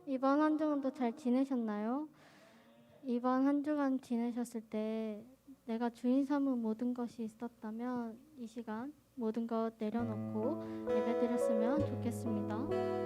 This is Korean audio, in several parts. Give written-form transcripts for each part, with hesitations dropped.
이번 한 주간도 잘 지내셨나요? 이번 한 주간 지내셨을 때 내가 주인 삼은 모든 것이 있었다면 이 시간 모든 것 내려놓고 예배드렸으면 좋겠습니다.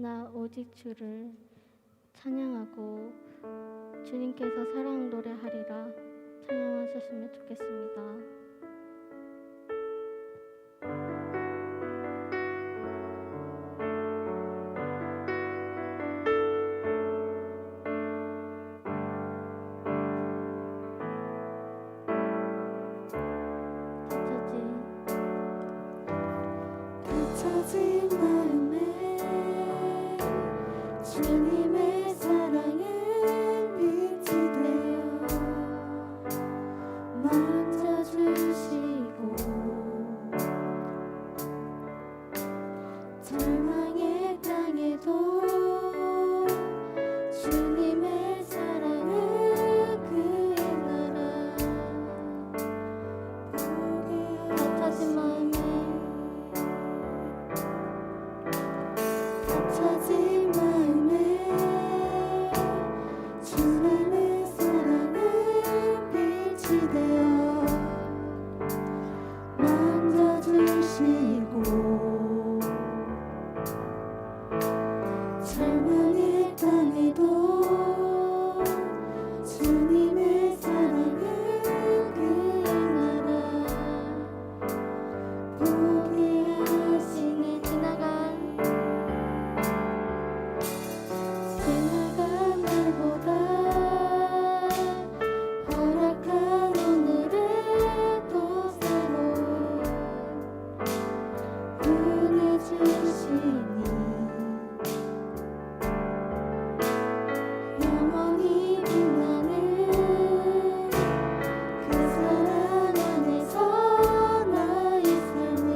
나 오직 주를 찬양하고 주님께서 사랑 노래하리라 찬양하셨으면 좋겠습니다. 갇혀진 마음에 주님의 사랑은 빛이 되어 먼저 주 포기하시니 지나간 날보다 허락한 오늘을 또 새로운 은혜 주시니 영원히 빛나는 그 사랑 안에서 나의 삶을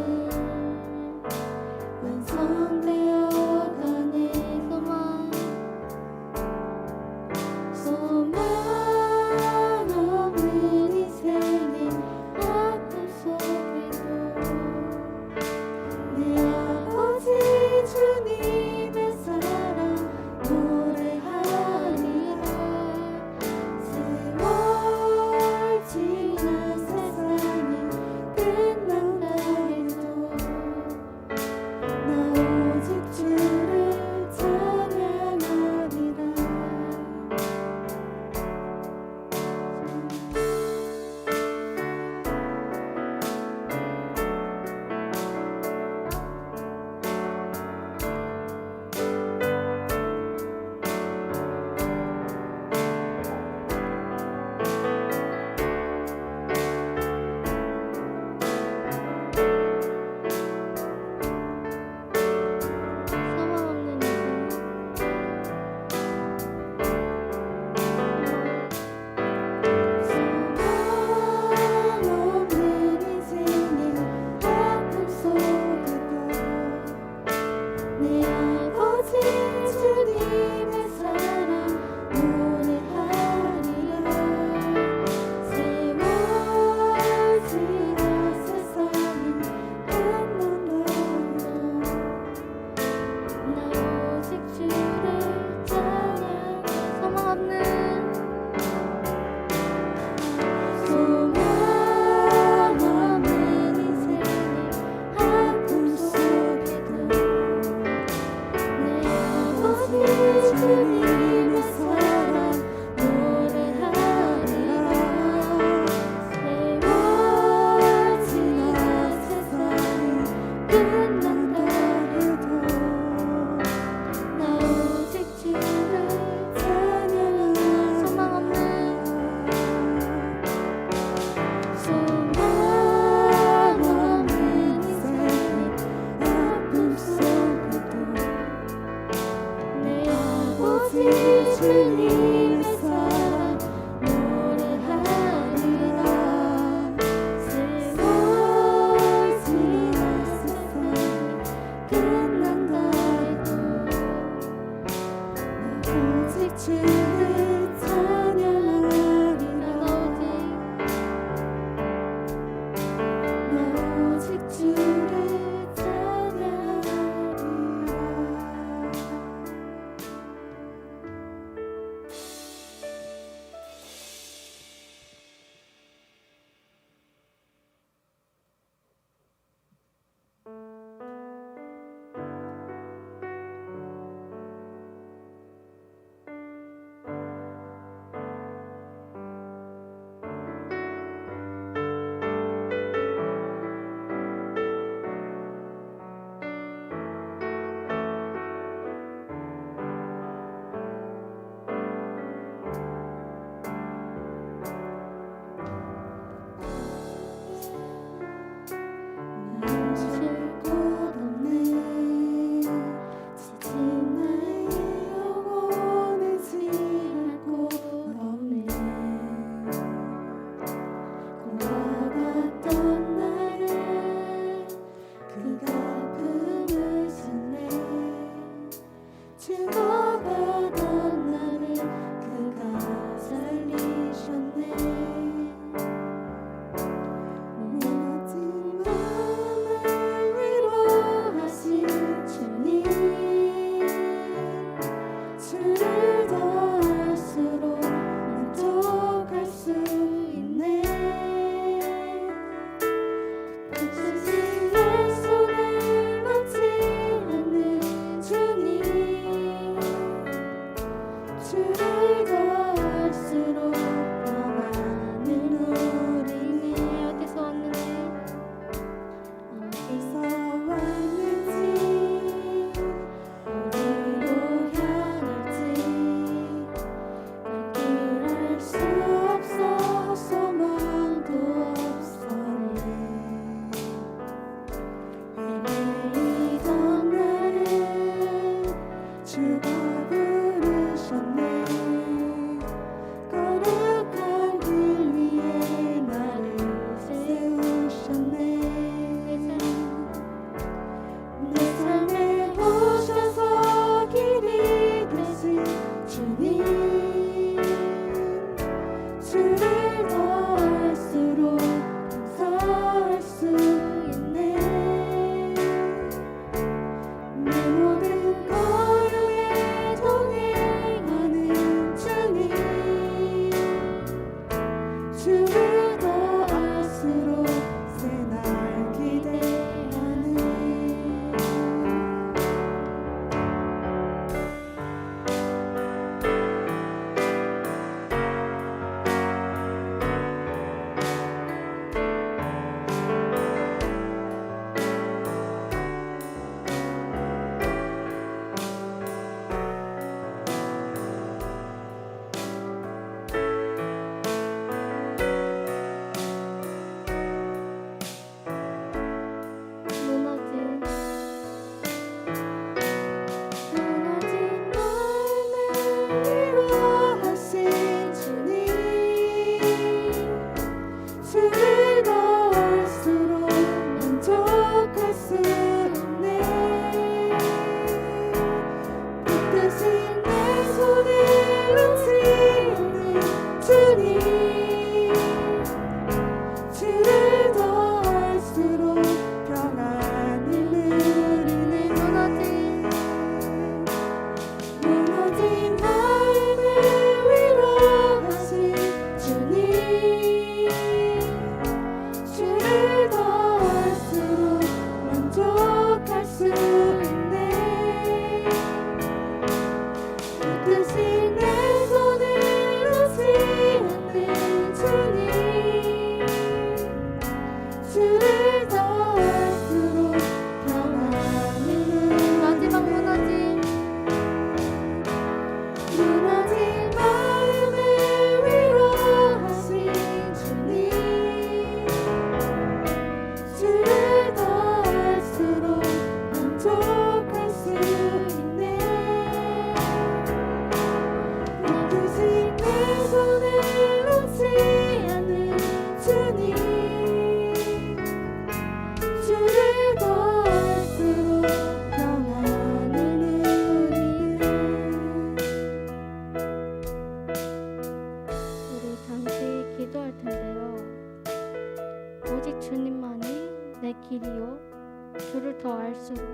주를 더 알수록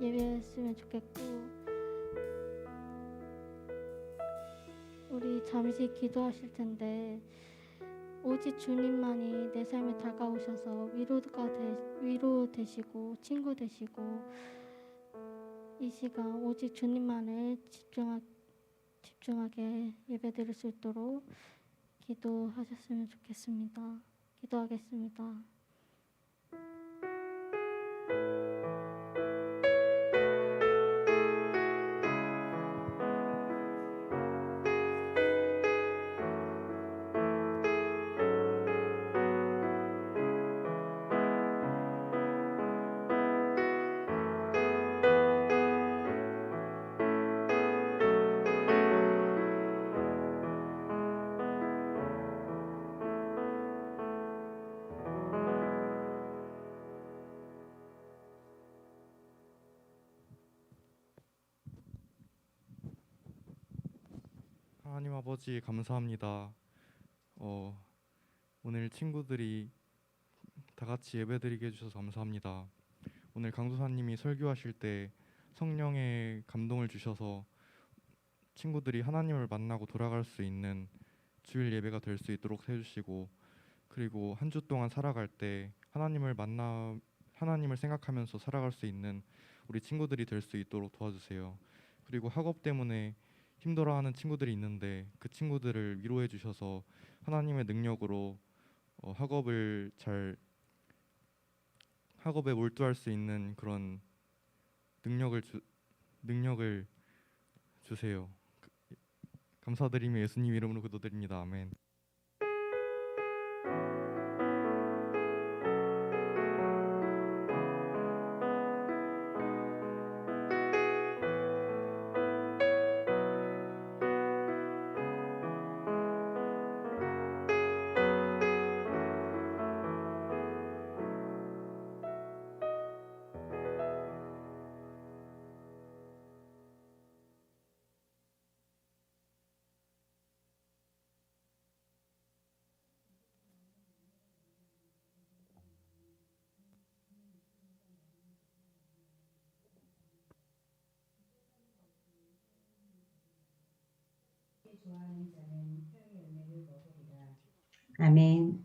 예배했으면 좋겠고, 우리 잠시 기도하실 텐데 오직 주님만이 내 삶에 다가오셔서 위로 되시고 친구 되시고, 이 시간 오직 주님만을 집중하게 예배드릴 수 있도록 기도하셨으면 좋겠습니다. 기도하겠습니다. 하나님 아버지 감사합니다. 오늘 친구들이 다 같이 예배드리게 해주셔서 감사합니다. 오늘 강도사님이 설교하실 때 성령의 감동을 주셔서 친구들이 하나님을 만나고 돌아갈 수 있는 주일 예배가 될 수 있도록 해주시고, 그리고 한 주 동안 살아갈 때 하나님을 생각하면서 살아갈 수 있는 우리 친구들이 될 수 있도록 도와주세요. 그리고 학업 때문에 힘들어하는 친구들이 있는데 그 친구들을 위로해 주셔서 하나님의 능력으로 학업에 몰두할 수 있는 그런 능력을 주세요. 감사드리며 예수님 이름으로 기도드립니다. 아멘. 아멘.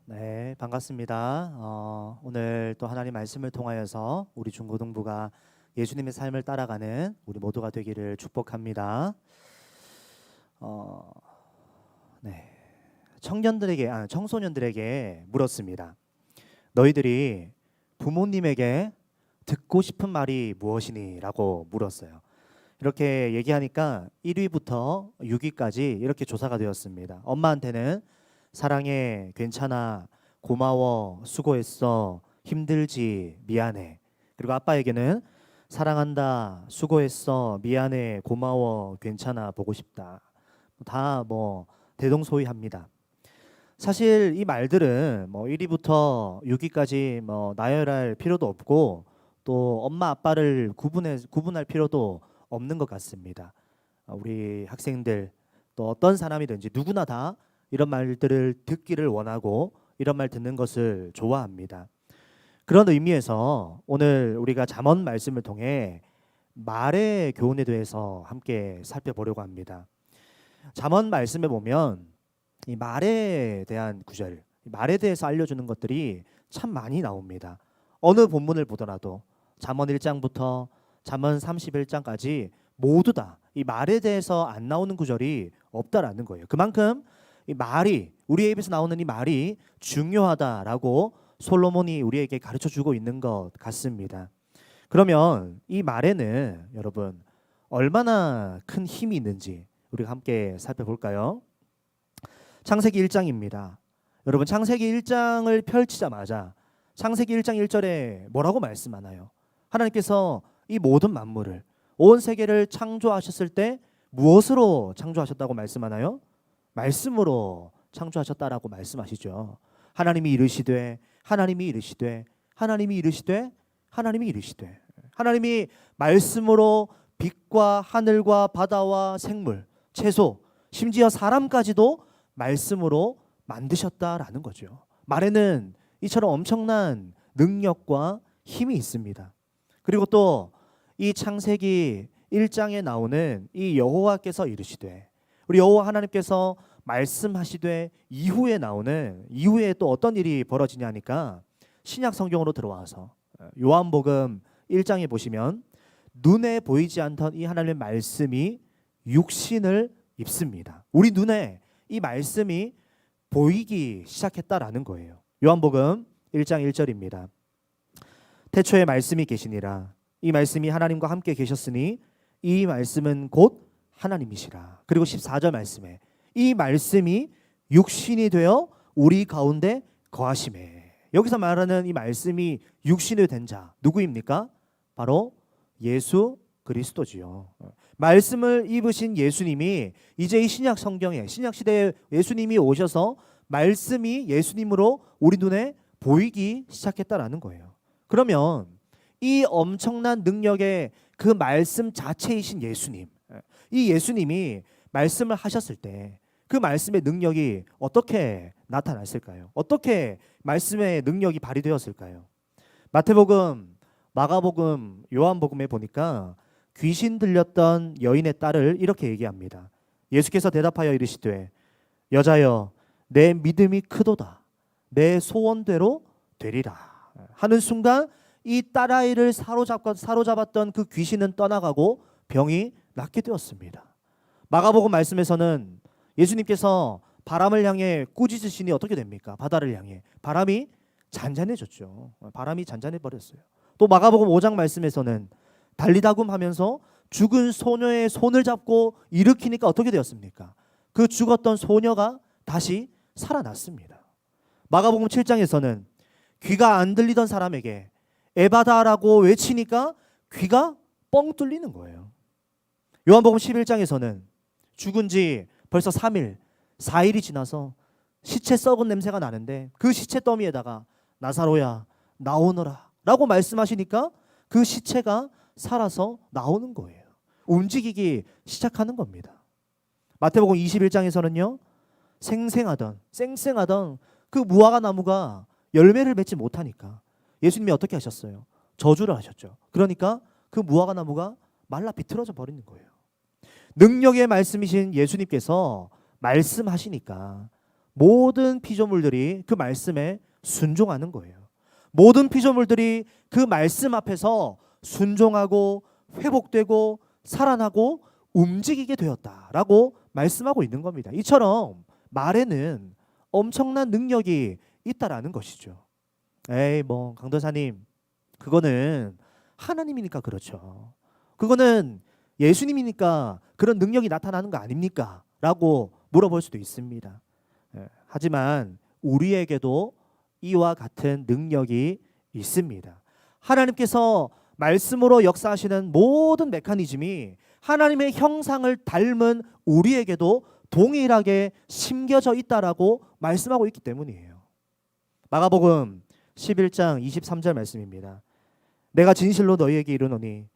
네, 반갑습니다. 오늘 또 하나님 말씀을 통하여서 우리 중고등부가 예수님의 삶을 따라가는 우리 모두가 되기를 축복합니다. 네, 청소년들에게 물었습니다. 너희들이 부모님에게 듣고 싶은 말이 무엇이니? 라고 물었어요. 이렇게 얘기하니까 1위부터 6위까지 이렇게 조사가 되었습니다. 엄마한테는 사랑해, 괜찮아, 고마워, 수고했어, 힘들지, 미안해. 그리고 아빠에게는 사랑한다, 수고했어, 미안해, 고마워, 괜찮아, 보고 싶다. 다 뭐 대동소이합니다. 사실 이 말들은 뭐 1위부터 6위까지 뭐 나열할 필요도 없고 또 엄마 아빠를 구분할 필요도 없는 것 같습니다. 우리 학생들 또 어떤 사람이든지 누구나 다 이런 말들을 듣기를 원하고 이런 말 듣는 것을 좋아합니다. 그런 의미에서 오늘 우리가 잠언 말씀을 통해 말의 교훈에 대해서 함께 살펴보려고 합니다. 잠언 말씀에 보면 이 말에 대한 구절, 말에 대해서 알려주는 것들이 참 많이 나옵니다. 어느 본문을 보더라도 잠언 1장부터 잠언 31장까지 모두 다 이 말에 대해서 안 나오는 구절이 없다라는 거예요. 그만큼 이 말이, 우리의 입에서 나오는 이 말이 중요하다라고 솔로몬이 우리에게 가르쳐주고 있는 것 같습니다. 그러면 이 말에는 여러분 얼마나 큰 힘이 있는지 우리가 함께 살펴볼까요? 창세기 1장입니다. 여러분 창세기 1장을 펼치자마자 창세기 1장 1절에 뭐라고 말씀하나요? 하나님께서 이 모든 만물을, 온 세계를 창조하셨을 때 무엇으로 창조하셨다고 말씀하나요? 말씀으로 창조하셨다라고 말씀하시죠. 하나님이 이르시되 하나님이 이르시되 하나님이 이르시되 하나님이 이르시되, 하나님이 말씀으로 빛과 하늘과 바다와 생물, 채소, 심지어 사람까지도 말씀으로 만드셨다라는 거죠. 말에는 이처럼 엄청난 능력과 힘이 있습니다. 그리고 또 이 창세기 1장에 나오는 이 여호와께서 이르시되, 우리 여호와 하나님께서 말씀하시되 이후에 또 어떤 일이 벌어지냐니까 신약 성경으로 들어와서 요한복음 1장에 보시면 눈에 보이지 않던 이 하나님의 말씀이 육신을 입습니다. 우리 눈에 이 말씀이 보이기 시작했다라는 거예요. 요한복음 1장 1절입니다. 태초에 말씀이 계시니라. 이 말씀이 하나님과 함께 계셨으니 이 말씀은 곧 하나님이시라. 그리고 14절 말씀에 이 말씀이 육신이 되어 우리 가운데 거하심에, 여기서 말하는 이 말씀이 육신이 된 자 누구입니까? 바로 예수 그리스도지요. 말씀을 입으신 예수님이 이제 이 신약 성경에, 신약 시대에 예수님이 오셔서 말씀이 예수님으로 우리 눈에 보이기 시작했다라는 거예요. 그러면 이 엄청난 능력의 그 말씀 자체이신 예수님, 이 예수님이 말씀을 하셨을 때 그 말씀의 능력이 어떻게 나타났을까요? 어떻게 말씀의 능력이 발휘되었을까요? 마태복음, 마가복음, 요한복음에 보니까 귀신 들렸던 여인의 딸을 이렇게 얘기합니다. 예수께서 대답하여 이르시되 여자여 내 믿음이 크도다, 내 소원대로 되리라 하는 순간 이 딸아이를 사로잡았던 그 귀신은 떠나가고 병이 낫게 되었습니다. 마가복음 말씀에서는 예수님께서 바람을 향해 꾸짖으시니 어떻게 됩니까? 바다를 향해 바람이 잔잔해졌죠. 바람이 잔잔해 버렸어요. 또 마가복음 5장 말씀에서는 달리다굼 하면서 죽은 소녀의 손을 잡고 일으키니까 어떻게 되었습니까? 그 죽었던 소녀가 다시 살아났습니다. 마가복음 7장에서는 귀가 안 들리던 사람에게 에바다라고 외치니까 귀가 뻥 뚫리는 거예요. 요한복음 11장에서는 죽은 지 벌써 3일, 4일이 지나서 시체 썩은 냄새가 나는데 그 시체 더미에다가 나사로야 나오너라 라고 말씀하시니까 그 시체가 살아서 나오는 거예요. 움직이기 시작하는 겁니다. 마태복음 21장에서는요, 쌩쌩하던 그 무화과 나무가 열매를 맺지 못하니까 예수님이 어떻게 하셨어요? 저주를 하셨죠. 그러니까 그 무화과 나무가 말라 비틀어져 버리는 거예요. 능력의 말씀이신 예수님께서 말씀하시니까 모든 피조물들이 그 말씀에 순종하는 거예요. 모든 피조물들이 그 말씀 앞에서 순종하고 회복되고 살아나고 움직이게 되었다라고 말씀하고 있는 겁니다. 이처럼 말에는 엄청난 능력이 있다라는 것이죠. 에이 뭐 강도사님 그거는 하나님이니까 그렇죠. 그거는 예수님이니까 그런 능력이 나타나는 거 아닙니까? 라고 물어볼 수도 있습니다. 하지만 우리에게도 이와 같은 능력이 있습니다. 하나님께서 말씀으로 역사하시는 모든 메커니즘이 하나님의 형상을 닮은 우리에게도 동일하게 심겨져 있다라고 말씀하고 있기 때문이에요. 마가복음 11장 23절 말씀입니다. 내가 진실로 너희에게 이르노니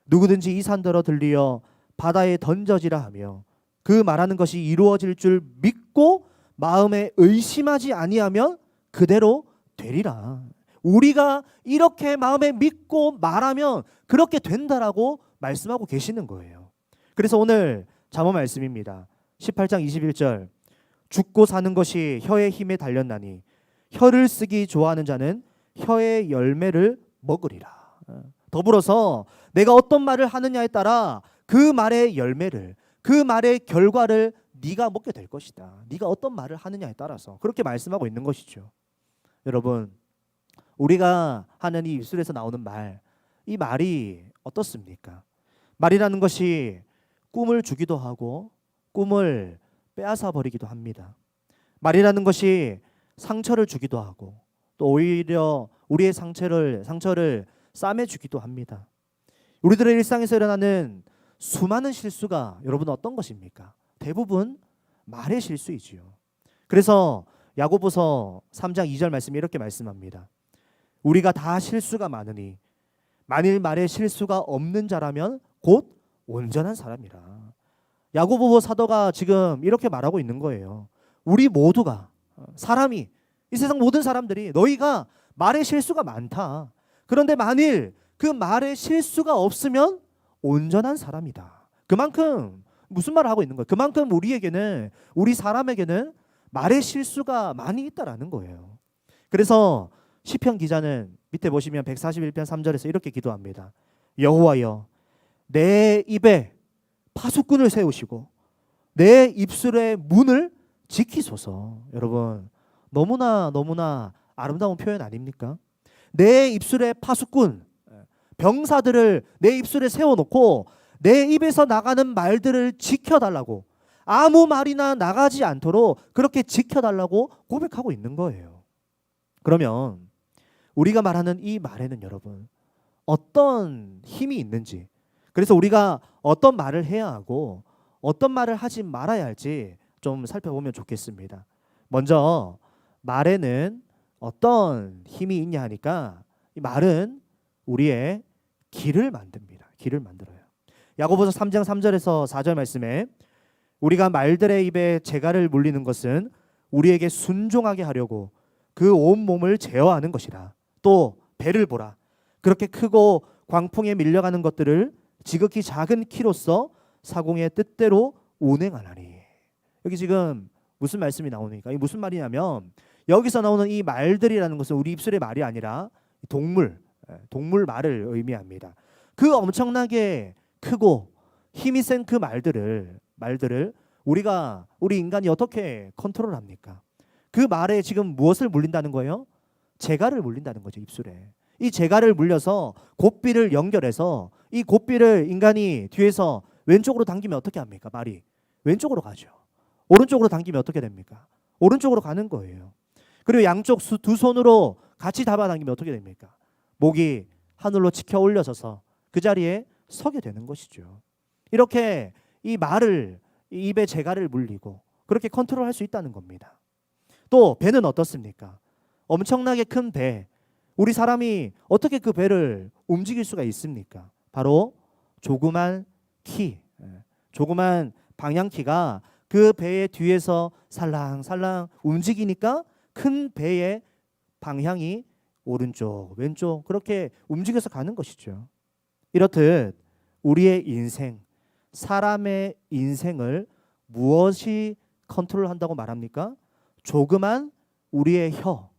누구든지 이 산더러 들리어 바다에 던져지라 하며 그 말하는 것이 이루어질 줄 믿고 마음에 의심하지 아니하면 그대로 되리라. 우리가 이렇게 마음에 믿고 말하면 그렇게 된다라고 말씀하고 계시는 거예요. 그래서 오늘 잠언 말씀입니다. 18장 21절 죽고 사는 것이 혀의 힘에 달렸나니 혀를 쓰기 좋아하는 자는 혀의 열매를 먹으리라. 더불어서 내가 어떤 말을 하느냐에 따라 그 말의 열매를 그 말의 결과를 네가 먹게 될 것이다. 네가 어떤 말을 하느냐에 따라서 그렇게 말씀하고 있는 것이죠. 여러분 우리가 하는 이 입술에서 나오는 말, 이 말이 어떻습니까? 말이라는 것이 꿈을 주기도 하고 꿈을 빼앗아 버리기도 합니다. 말이라는 것이 상처를 주기도 하고 또 오히려 우리의 상처를 싸매 주기도 합니다. 우리들의 일상에서 일어나는 수많은 실수가 여러분 어떤 것입니까? 대부분 말의 실수이지요. 그래서 야고보서 3장 2절 말씀이 이렇게 말씀합니다. 우리가 다 실수가 많으니 만일 말에 실수가 없는 자라면 곧 온전한 사람이라. 야고보 사도가 지금 이렇게 말하고 있는 거예요. 우리 모두가 사람이 이 세상 모든 사람들이 너희가 말에 실수가 많다. 그런데 만일 그 말에 실수가 없으면 온전한 사람이다. 그만큼 무슨 말을 하고 있는 거예요? 그만큼 우리에게는 우리 사람에게는 말의 실수가 많이 있다라는 거예요. 그래서 시편 기자는 밑에 보시면 141편 3절에서 이렇게 기도합니다. 여호와여 내 입에 파수꾼을 세우시고 내 입술의 문을 지키소서. 여러분 너무나 아름다운 표현 아닙니까? 내 입술의 파수꾼 병사들을 내 입술에 세워놓고 내 입에서 나가는 말들을 지켜달라고 아무 말이나 나가지 않도록 그렇게 지켜달라고 고백하고 있는 거예요. 그러면 우리가 말하는 이 말에는 여러분 어떤 힘이 있는지 그래서 우리가 어떤 말을 해야 하고 어떤 말을 하지 말아야 할지 좀 살펴보면 좋겠습니다. 먼저 말에는 어떤 힘이 있냐 하니까 이 말은 우리의 길을 만듭니다. 길을 만들어요. 야고보서 3장 3절에서 4절 말씀에 우리가 말들의 입에 재갈을 물리는 것은 우리에게 순종하게 하려고 그 온 몸을 제어하는 것이라. 또 배를 보라. 그렇게 크고 광풍에 밀려가는 것들을 지극히 작은 키로서 사공의 뜻대로 운행하나니. 여기 지금 무슨 말씀이 나오니까 이게 무슨 말이냐면 여기서 나오는 이 말들이라는 것은 우리 입술의 말이 아니라 동물 말을 의미합니다. 그 엄청나게 크고 힘이 센 그 말들을 우리 인간이 어떻게 컨트롤합니까? 그 말에 지금 무엇을 물린다는 거예요? 재갈을 물린다는 거죠. 입술에. 이 재갈을 물려서 곶비를 연결해서 이 곶비를 인간이 뒤에서 왼쪽으로 당기면 어떻게 합니까? 말이 왼쪽으로 가죠. 오른쪽으로 당기면 어떻게 됩니까? 오른쪽으로 가는 거예요. 그리고 양쪽 두 손으로 같이 잡아당기면 어떻게 됩니까? 목이 하늘로 치켜 올려져서 그 자리에 서게 되는 것이죠. 이렇게 이 말을 이 입에 재갈을 물리고 그렇게 컨트롤할 수 있다는 겁니다. 또 배는 어떻습니까? 엄청나게 큰 배. 우리 사람이 어떻게 그 배를 움직일 수가 있습니까? 바로 조그만 키, 조그만 방향키가 그 배의 뒤에서 살랑살랑 움직이니까 큰 배의 방향이 오른쪽, 왼쪽 그렇게 움직여서 가는 것이죠. 이렇듯 우리의 인생, 사람의 인생을 무엇이 컨트롤한다고 말합니까? 조그만 우리의 혀,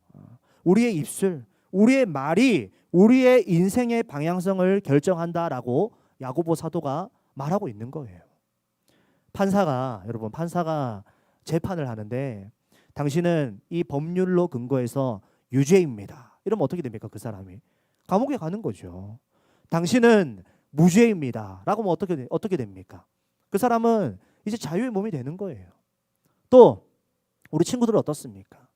우리의 입술, 우리의 말이 우리의 인생의 방향성을 결정한다라고 야고보 사도가 말하고 있는 거예요. 여러분 판사가 재판을 하는데 당신은 이 법률로 근거해서 유죄입니다. 이러면 어떻게 됩니까? 그 사람이 감옥에 가는 거죠. 당신은 무죄입니다. 라고 하면 어떻게 됩니까? 그 사람은 이제 자유의 몸이 되는 거예요. 또 우리 친구들은 어떻습니까?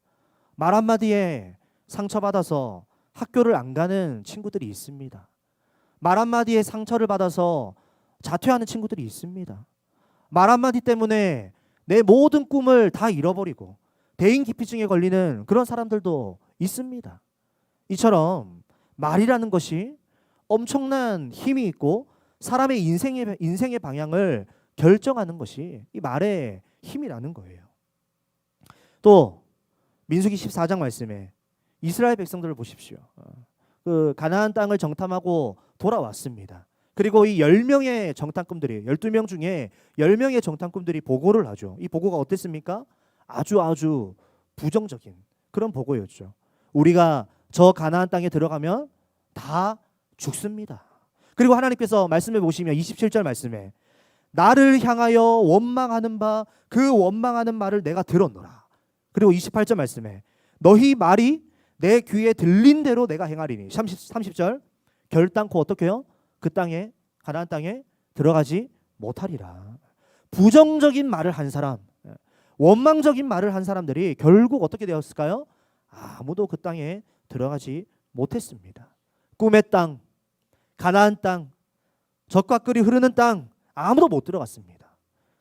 말 한마디에 상처받아서 학교를 안 가는 친구들이 있습니다. 말 한마디에 상처를 받아서 자퇴하는 친구들이 있습니다. 말 한마디 때문에 내 모든 꿈을 다 잃어버리고 대인기피증에 걸리는 그런 사람들도 있습니다. 이처럼 말이라는 것이 엄청난 힘이 있고 사람의 인생의 방향을 결정하는 것이 이 말의 힘이라는 거예요. 또 민수기 14장 말씀에 이스라엘 백성들을 보십시오. 그 가나안 땅을 정탐하고 돌아왔습니다. 그리고 이 10명의 정탐꾼들이 12명 중에 10명의 정탐꾼들이 보고를 하죠. 이 보고가 어땠습니까? 아주 부정적인 그런 보고였죠. 우리가 저 가나안 땅에 들어가면 다 죽습니다. 그리고 하나님께서 말씀해 보시면 27절 말씀에 나를 향하여 원망하는 바 그 원망하는 말을 내가 들었노라. 그리고 28절 말씀에 너희 말이 내 귀에 들린 대로 내가 행하리니 30절 결단코 어떻게 해요? 그 땅에 가나안 땅에 들어가지 못하리라. 부정적인 말을 한 사람, 원망적인 말을 한 사람들이 결국 어떻게 되었을까요? 아무도 그 땅에 들어가지 못했습니다. 꿈의 땅, 가나안 땅, 젖과 꿀이 흐르는 땅 아무도 못 들어갔습니다.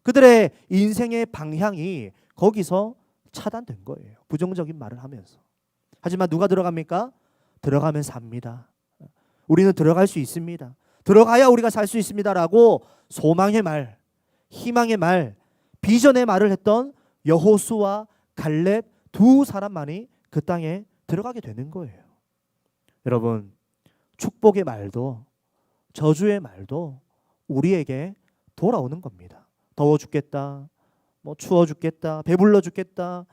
그들의 인생의 방향이 거기서 차단된 거예요. 부정적인 말을 하면서. 하지만 누가 들어갑니까? 들어가면 삽니다. 우리는 들어갈 수 있습니다. 들어가야 우리가 살 수 있습니다라고 소망의 말, 희망의 말, 비전의 말을 했던 여호수와 갈렙 두 사람만이 그 땅에 들어가게 되는 거예요. 여러분, 축복의 말도 저주의 말도 우리에게 돌아오는 겁니다. 더워 죽겠다, 추워 죽겠다, 배불러 죽겠다,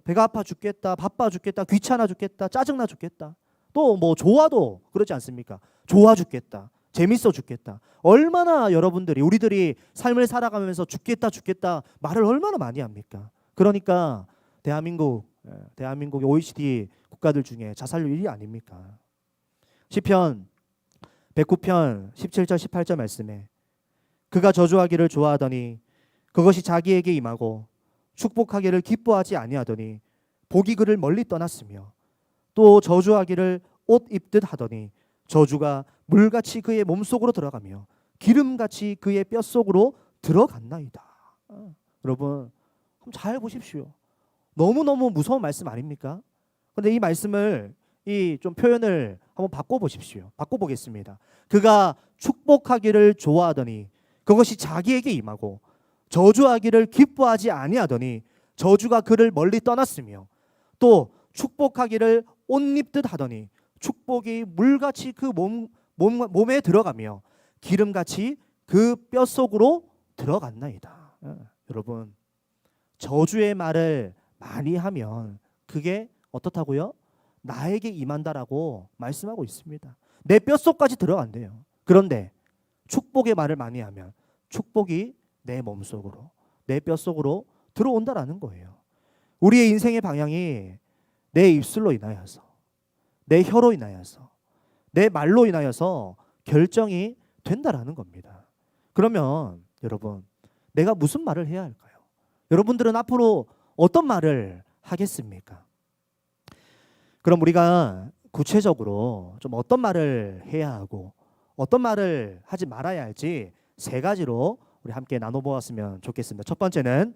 배가 아파 죽겠다, 바빠 죽겠다, 귀찮아 죽겠다, 짜증나 죽겠다. 또 좋아도 그러지 않습니까? 좋아 죽겠다, 재밌어 죽겠다. 얼마나 여러분들이 우리들이 삶을 살아가면서 죽겠다 말을 얼마나 많이 합니까? 그러니까 대한민국의 OECD 국가들 중에 자살률 1위 아닙니까? 시편 109편 17절 18절 말씀에 그가 저주하기를 좋아하더니 그것이 자기에게 임하고 축복하기를 기뻐하지 아니하더니 복이 그를 멀리 떠났으며 또 저주하기를 옷 입듯 하더니 저주가 물같이 그의 몸속으로 들어가며 기름같이 그의 뼛속으로 들어갔나이다. 여러분 한번 잘 보십시오. 너무너무 무서운 말씀 아닙니까? 그런데 이 말씀을 좀 표현을 한번 바꿔보십시오. 바꿔보겠습니다. 그가 축복하기를 좋아하더니 그것이 자기에게 임하고 저주하기를 기뻐하지 아니하더니 저주가 그를 멀리 떠났으며 또 축복하기를 옷 입듯 하더니 축복이 물같이 그 몸에 들어가며 기름같이 그 뼛속으로 들어갔나이다. 여러분 저주의 말을 많이 하면 그게 어떻다고요? 나에게 임한다라고 말씀하고 있습니다. 내 뼛속까지 들어간대요. 그런데 축복의 말을 많이 하면 축복이 내 몸속으로, 내 뼛속으로 들어온다라는 거예요. 우리의 인생의 방향이 내 입술로 인하여서, 내 혀로 인하여서, 내 말로 인하여서 결정이 된다라는 겁니다. 그러면 여러분, 내가 무슨 말을 해야 할까요? 여러분들은 앞으로 어떤 말을 하겠습니까? 그럼 우리가 구체적으로 좀 어떤 말을 해야 하고 어떤 말을 하지 말아야 할지 세 가지로 우리 함께 나눠보았으면 좋겠습니다. 첫 번째는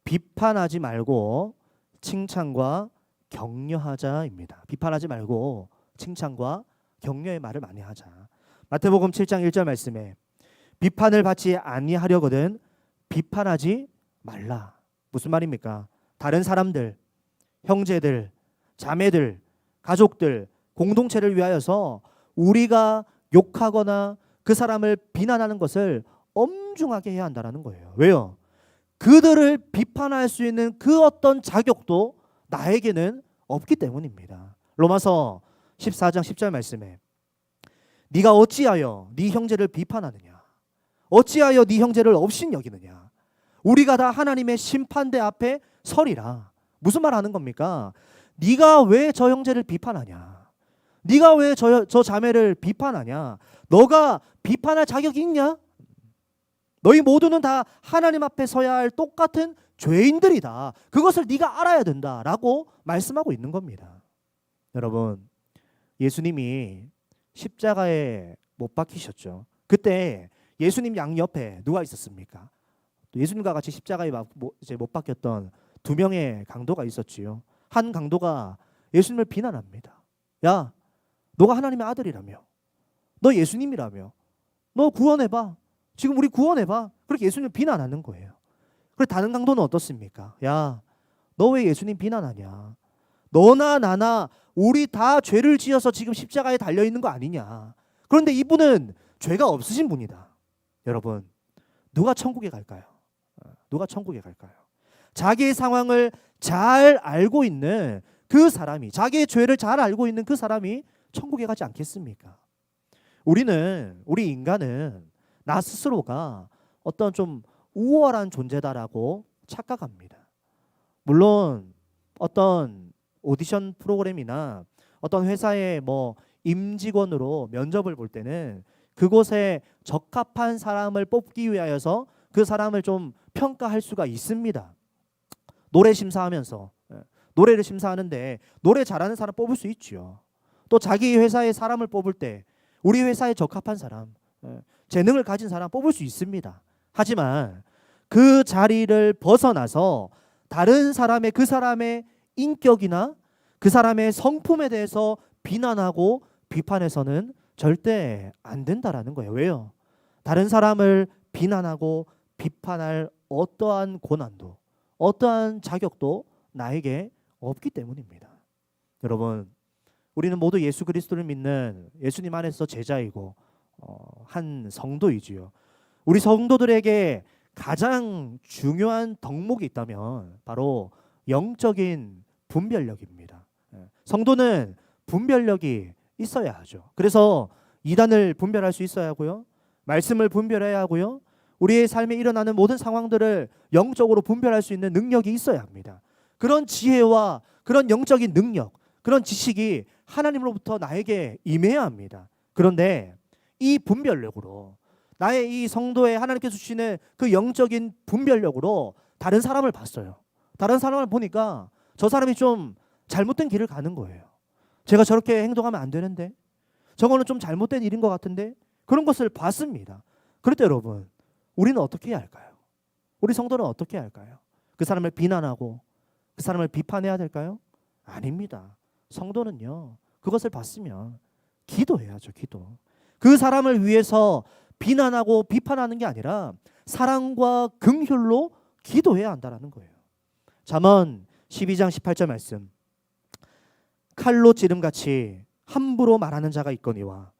비판하지 말고 칭찬과 격려하자입니다. 비판하지 말고 칭찬과 격려의 말을 많이 하자. 마태복음 7장 1절 말씀에 비판을 받지 아니하려거든 비판하지 말라. 무슨 말입니까? 다른 사람들, 형제들, 자매들, 가족들, 공동체를 위하여서 우리가 욕하거나 그 사람을 비난하는 것을 엄중하게 해야 한다는 거예요. 왜요? 그들을 비판할 수 있는 그 어떤 자격도 나에게는 없기 때문입니다. 로마서 14장 10절 말씀에 네가 어찌하여 네 형제를 비판하느냐, 어찌하여 네 형제를 업신여기느냐, 우리가 다 하나님의 심판대 앞에 서리라. 무슨 말 하는 겁니까? 네가 왜 저 형제를 비판하냐, 네가 왜 저 자매를 비판하냐, 너가 비판할 자격이 있냐? 너희 모두는 다 하나님 앞에 서야 할 똑같은 죄인들이다. 그것을 네가 알아야 된다라고 말씀하고 있는 겁니다. 여러분, 예수님이 십자가에 못 박히셨죠. 그때 예수님 양옆에 누가 있었습니까? 또 예수님과 같이 십자가에 이제 못 박혔던 두 명의 강도가 있었지요. 한 강도가 예수님을 비난합니다. 야, 너가 하나님의 아들이라며, 너 예수님이라며, 너 구원해봐, 지금 우리 구원해봐. 그렇게 예수님을 비난하는 거예요. 그리고 다른 강도는 어떻습니까? 야, 너 왜 예수님 비난하냐? 너나 나나 우리 다 죄를 지어서 지금 십자가에 달려있는 거 아니냐? 그런데 이분은 죄가 없으신 분이다. 여러분, 누가 천국에 갈까요? 누가 천국에 갈까요? 자기의 상황을 잘 알고 있는 그 사람이, 자기의 죄를 잘 알고 있는 그 사람이 천국에 가지 않겠습니까? 우리 인간은 나 스스로가 어떤 좀 우월한 존재다라고 착각합니다. 물론 어떤 오디션 프로그램이나 어떤 회사의 뭐 임직원으로 면접을 볼 때는 그곳에 적합한 사람을 뽑기 위하여서 그 사람을 좀 평가할 수가 있습니다. 노래 심사하면서 노래를 심사하는데 노래 잘하는 사람 뽑을 수 있죠. 또 자기 회사의 사람을 뽑을 때 우리 회사에 적합한 사람, 재능을 가진 사람 뽑을 수 있습니다. 하지만 그 자리를 벗어나서 다른 사람의, 그 사람의 인격이나 그 사람의 성품에 대해서 비난하고 비판해서는 절대 안 된다라는 거예요. 왜요? 다른 사람을 비난하고 비판할 어떠한 고난도, 어떠한 자격도 나에게 없기 때문입니다. 여러분, 우리는 모두 예수 그리스도를 믿는 예수님 안에서 제자이고 한 성도이지요. 우리 성도들에게 가장 중요한 덕목이 있다면 바로 영적인 분별력입니다. 성도는 분별력이 있어야 하죠. 그래서 이단을 분별할 수 있어야 하고요, 말씀을 분별해야 하고요, 우리의 삶에 일어나는 모든 상황들을 영적으로 분별할 수 있는 능력이 있어야 합니다. 그런 지혜와 그런 영적인 능력, 그런 지식이 하나님으로부터 나에게 임해야 합니다. 그런데 이 분별력으로, 나의 이 성도에 하나님께서 주시는 그 영적인 분별력으로 다른 사람을 봤어요. 다른 사람을 보니까 저 사람이 좀 잘못된 길을 가는 거예요. 제가 저렇게 행동하면 안 되는데, 저거는 좀 잘못된 일인 것 같은데, 그런 것을 봤습니다. 그럴 때 여러분, 우리는 어떻게 해야 할까요? 우리 성도는 어떻게 해야 할까요? 그 사람을 비난하고 그 사람을 비판해야 될까요? 아닙니다. 성도는요, 그것을 봤으면 기도해야죠. 기도. 그 사람을 위해서 비난하고 비판하는 게 아니라 사랑과 긍휼로 기도해야 한다라는 거예요. 잠언 12장 18절 말씀. 칼로 찌름같이 함부로 말하는 자가 있거니와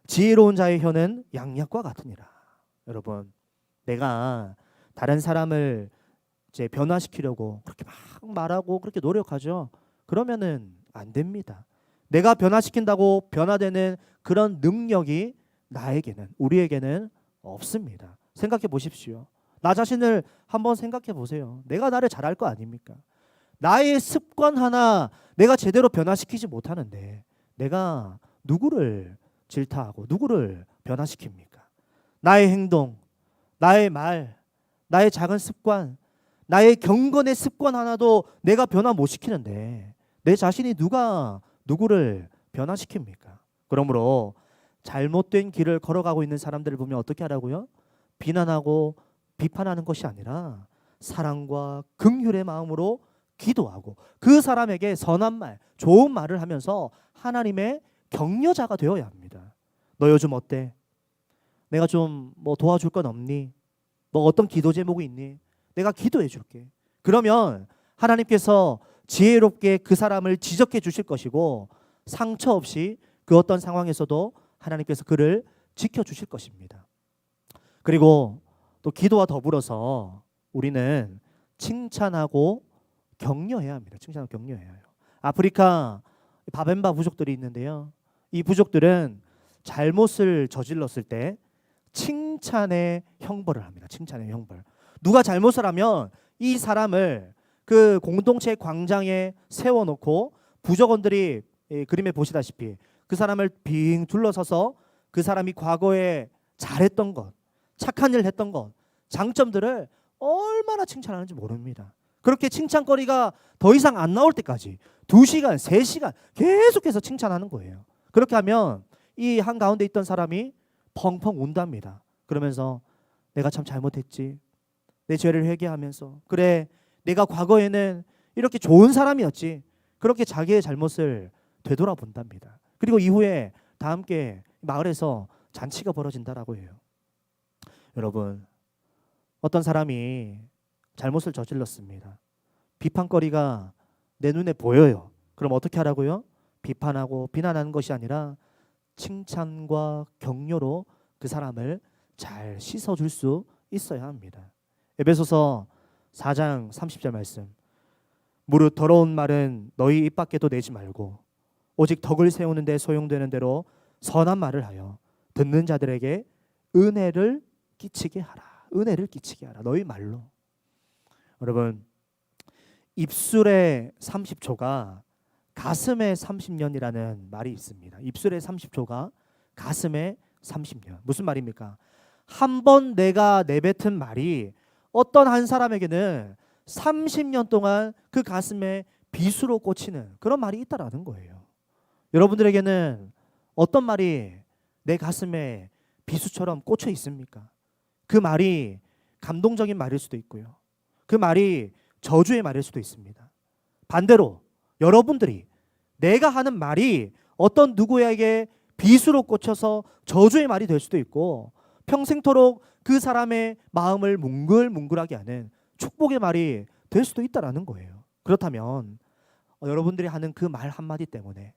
지혜로운 자의 혀는 양약과 같으니라. 여러분, 내가 다른 사람을 이제 변화시키려고 그렇게 막 말하고 그렇게 노력하죠. 그러면은 안 됩니다. 내가 변화시킨다고 변화되는 그런 능력이 나에게는, 우리에게는 없습니다. 생각해 보십시오. 나 자신을 한번 생각해 보세요. 내가 나를 잘할 거 아닙니까? 나의 습관 하나 내가 제대로 변화시키지 못하는데 내가 누구를 질타하고 누구를 변화시킵니까? 나의 행동, 나의 말, 나의 작은 습관, 나의 경건의 습관 하나도 내가 변화 못 시키는데 내 자신이 누가 누구를 변화시킵니까? 그러므로 잘못된 길을 걸어가고 있는 사람들을 보면 어떻게 하라고요? 비난하고 비판하는 것이 아니라 사랑과 긍휼의 마음으로 기도하고 그 사람에게 선한 말, 좋은 말을 하면서 하나님의 격려자가 되어야 합니다. 너 요즘 어때? 내가 좀 뭐 도와줄 건 없니? 너 어떤 기도 제목이 있니? 내가 기도해 줄게. 그러면 하나님께서 지혜롭게 그 사람을 지적해 주실 것이고 상처 없이 그 어떤 상황에서도 하나님께서 그를 지켜주실 것입니다. 그리고 또 기도와 더불어서 우리는 칭찬하고 격려해야 합니다. 칭찬하고 격려해야 해요. 아프리카 바벤바 부족들이 있는데요. 이 부족들은 잘못을 저질렀을 때 칭찬의 형벌을 합니다. 칭찬의 형벌. 누가 잘못을 하면 이 사람을 그 공동체 광장에 세워놓고 부족원들이 그림에 보시다시피 그 사람을 빙 둘러서서 그 사람이 과거에 잘했던 것, 착한 일 했던 것, 장점들을 얼마나 칭찬하는지 모릅니다. 그렇게 칭찬거리가 더 이상 안 나올 때까지 2시간, 3시간 계속해서 칭찬하는 거예요. 그렇게 하면 이 한가운데 있던 사람이 펑펑 운답니다. 그러면서 내가 참 잘못했지. 내 죄를 회개하면서 그래 내가 과거에는 이렇게 좋은 사람이었지. 그렇게 자기의 잘못을 되돌아본답니다. 그리고 이후에 다 함께 마을에서 잔치가 벌어진다라고 해요. 여러분, 어떤 사람이 잘못을 저질렀습니다. 비판거리가 내 눈에 보여요. 그럼 어떻게 하라고요? 비판하고 비난하는 것이 아니라 칭찬과 격려로 그 사람을 잘 씻어줄 수 있어야 합니다. 에베소서 4장 30절 말씀. 무릇 더러운 말은 너희 입 밖에도 내지 말고 오직 덕을 세우는 데 소용되는 대로 선한 말을 하여 듣는 자들에게 은혜를 끼치게 하라. 은혜를 끼치게 하라. 너희 말로. 여러분, 입술의 30초가 가슴의 30년이라는 말이 있습니다. 입술의 30초가 가슴의 30년. 무슨 말입니까? 한 번 내가 내뱉은 말이 어떤 한 사람에게는 30년 동안 그 가슴에 비수로 꽂히는 그런 말이 있다라는 거예요. 여러분들에게는 어떤 말이 내 가슴에 비수처럼 꽂혀 있습니까? 그 말이 감동적인 말일 수도 있고요. 그 말이 저주의 말일 수도 있습니다. 반대로 여러분들이 내가 하는 말이 어떤 누구에게 비수로 꽂혀서 저주의 말이 될 수도 있고 평생토록 그 사람의 마음을 뭉글뭉글하게 하는 축복의 말이 될 수도 있다라는 거예요. 그렇다면 여러분들이 하는 그 말 한마디 때문에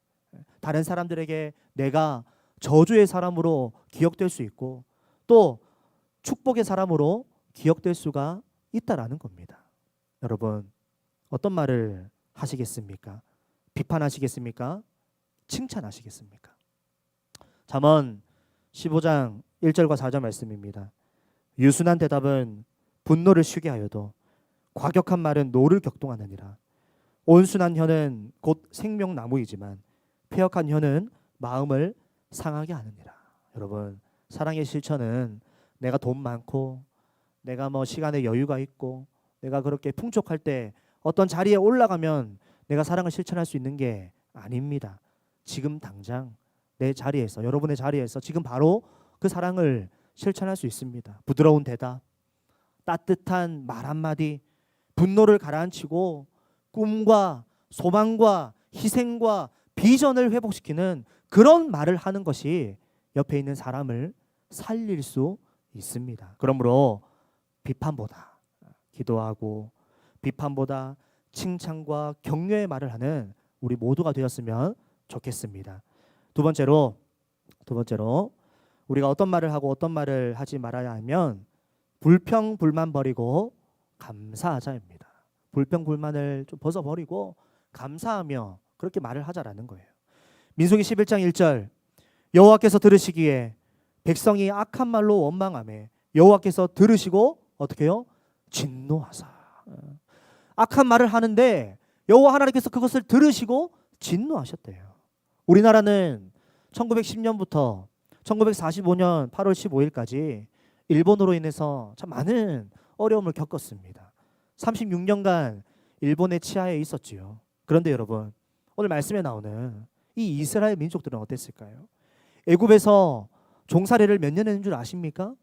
다른 사람들에게 내가 저주의 사람으로 기억될 수 있고 또 축복의 사람으로 기억될 수가 있다라는 겁니다. 여러분, 어떤 말을 하시겠습니까? 비판하시겠습니까? 칭찬하시겠습니까? 잠언 15장 1절과 4절 말씀입니다. 유순한 대답은 분노를 쉬게 하여도 과격한 말은 노를 격동하느니라. 온순한 혀는 곧 생명나무이지만 폐역한 혀는 마음을 상하게 하느니라. 여러분, 사랑의 실천은 내가 돈 많고 내가 뭐 시간에 여유가 있고 내가 그렇게 풍족할 때 어떤 자리에 올라가면 내가 사랑을 실천할 수 있는 게 아닙니다. 지금 당장 내 자리에서, 여러분의 자리에서 지금 바로 그 사랑을 실천할 수 있습니다. 부드러운 대답, 따뜻한 말 한마디, 분노를 가라앉히고 꿈과 소망과 희생과 비전을 회복시키는 그런 말을 하는 것이 옆에 있는 사람을 살릴 수 있습니다. 그러므로 비판보다 기도하고 비판보다 칭찬과 격려의 말을 하는 우리 모두가 되었으면 좋겠습니다. 두 번째로 우리가 어떤 말을 하고 어떤 말을 하지 말아야 하면 불평 불만 버리고 감사하자입니다. 불평 불만을 좀 벗어버리고 감사하며 그렇게 말을 하자라는 거예요. 민수기 11장 1절 여호와께서 들으시기에 백성이 악한 말로 원망하매 여호와께서 들으시고 어떻게 해요? 진노하사. 악한 말을 하는데 여호와 하나님께서 그것을 들으시고 진노하셨대요. 우리나라는 1910년부터 1945년 8월 15일까지 일본으로 인해서 참 많은 어려움을 겪었습니다. 36년간 일본의 치하에 있었지요. 그런데 여러분, 오늘 말씀에 나오는 이 이스라엘 민족들은 어땠을까요? 애굽에서 종살이를 몇 년 했는 줄 아십니까?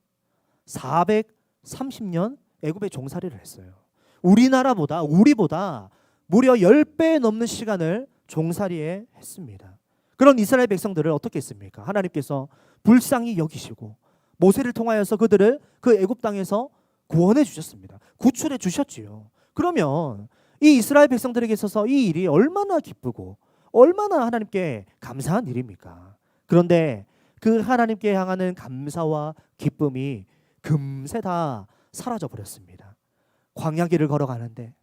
430년 애굽에 종살이를 했어요. 우리보다 무려 10배 넘는 시간을 종살이에 했습니다. 그런 이스라엘 백성들을 어떻게 했습니까? 하나님께서 불쌍히 여기시고 모세를 통하여서 그들을 그 애굽 땅에서 구원해 주셨습니다. 구출해 주셨지요. 그러면 이 이스라엘 백성들에게 있어서 이 일이 얼마나 기쁘고 얼마나 하나님께 감사한 일입니까? 그런데 그 하나님께 향하는 감사와 기쁨이 금세 다 사라져 버렸습니다. 광야길을 걸어가는데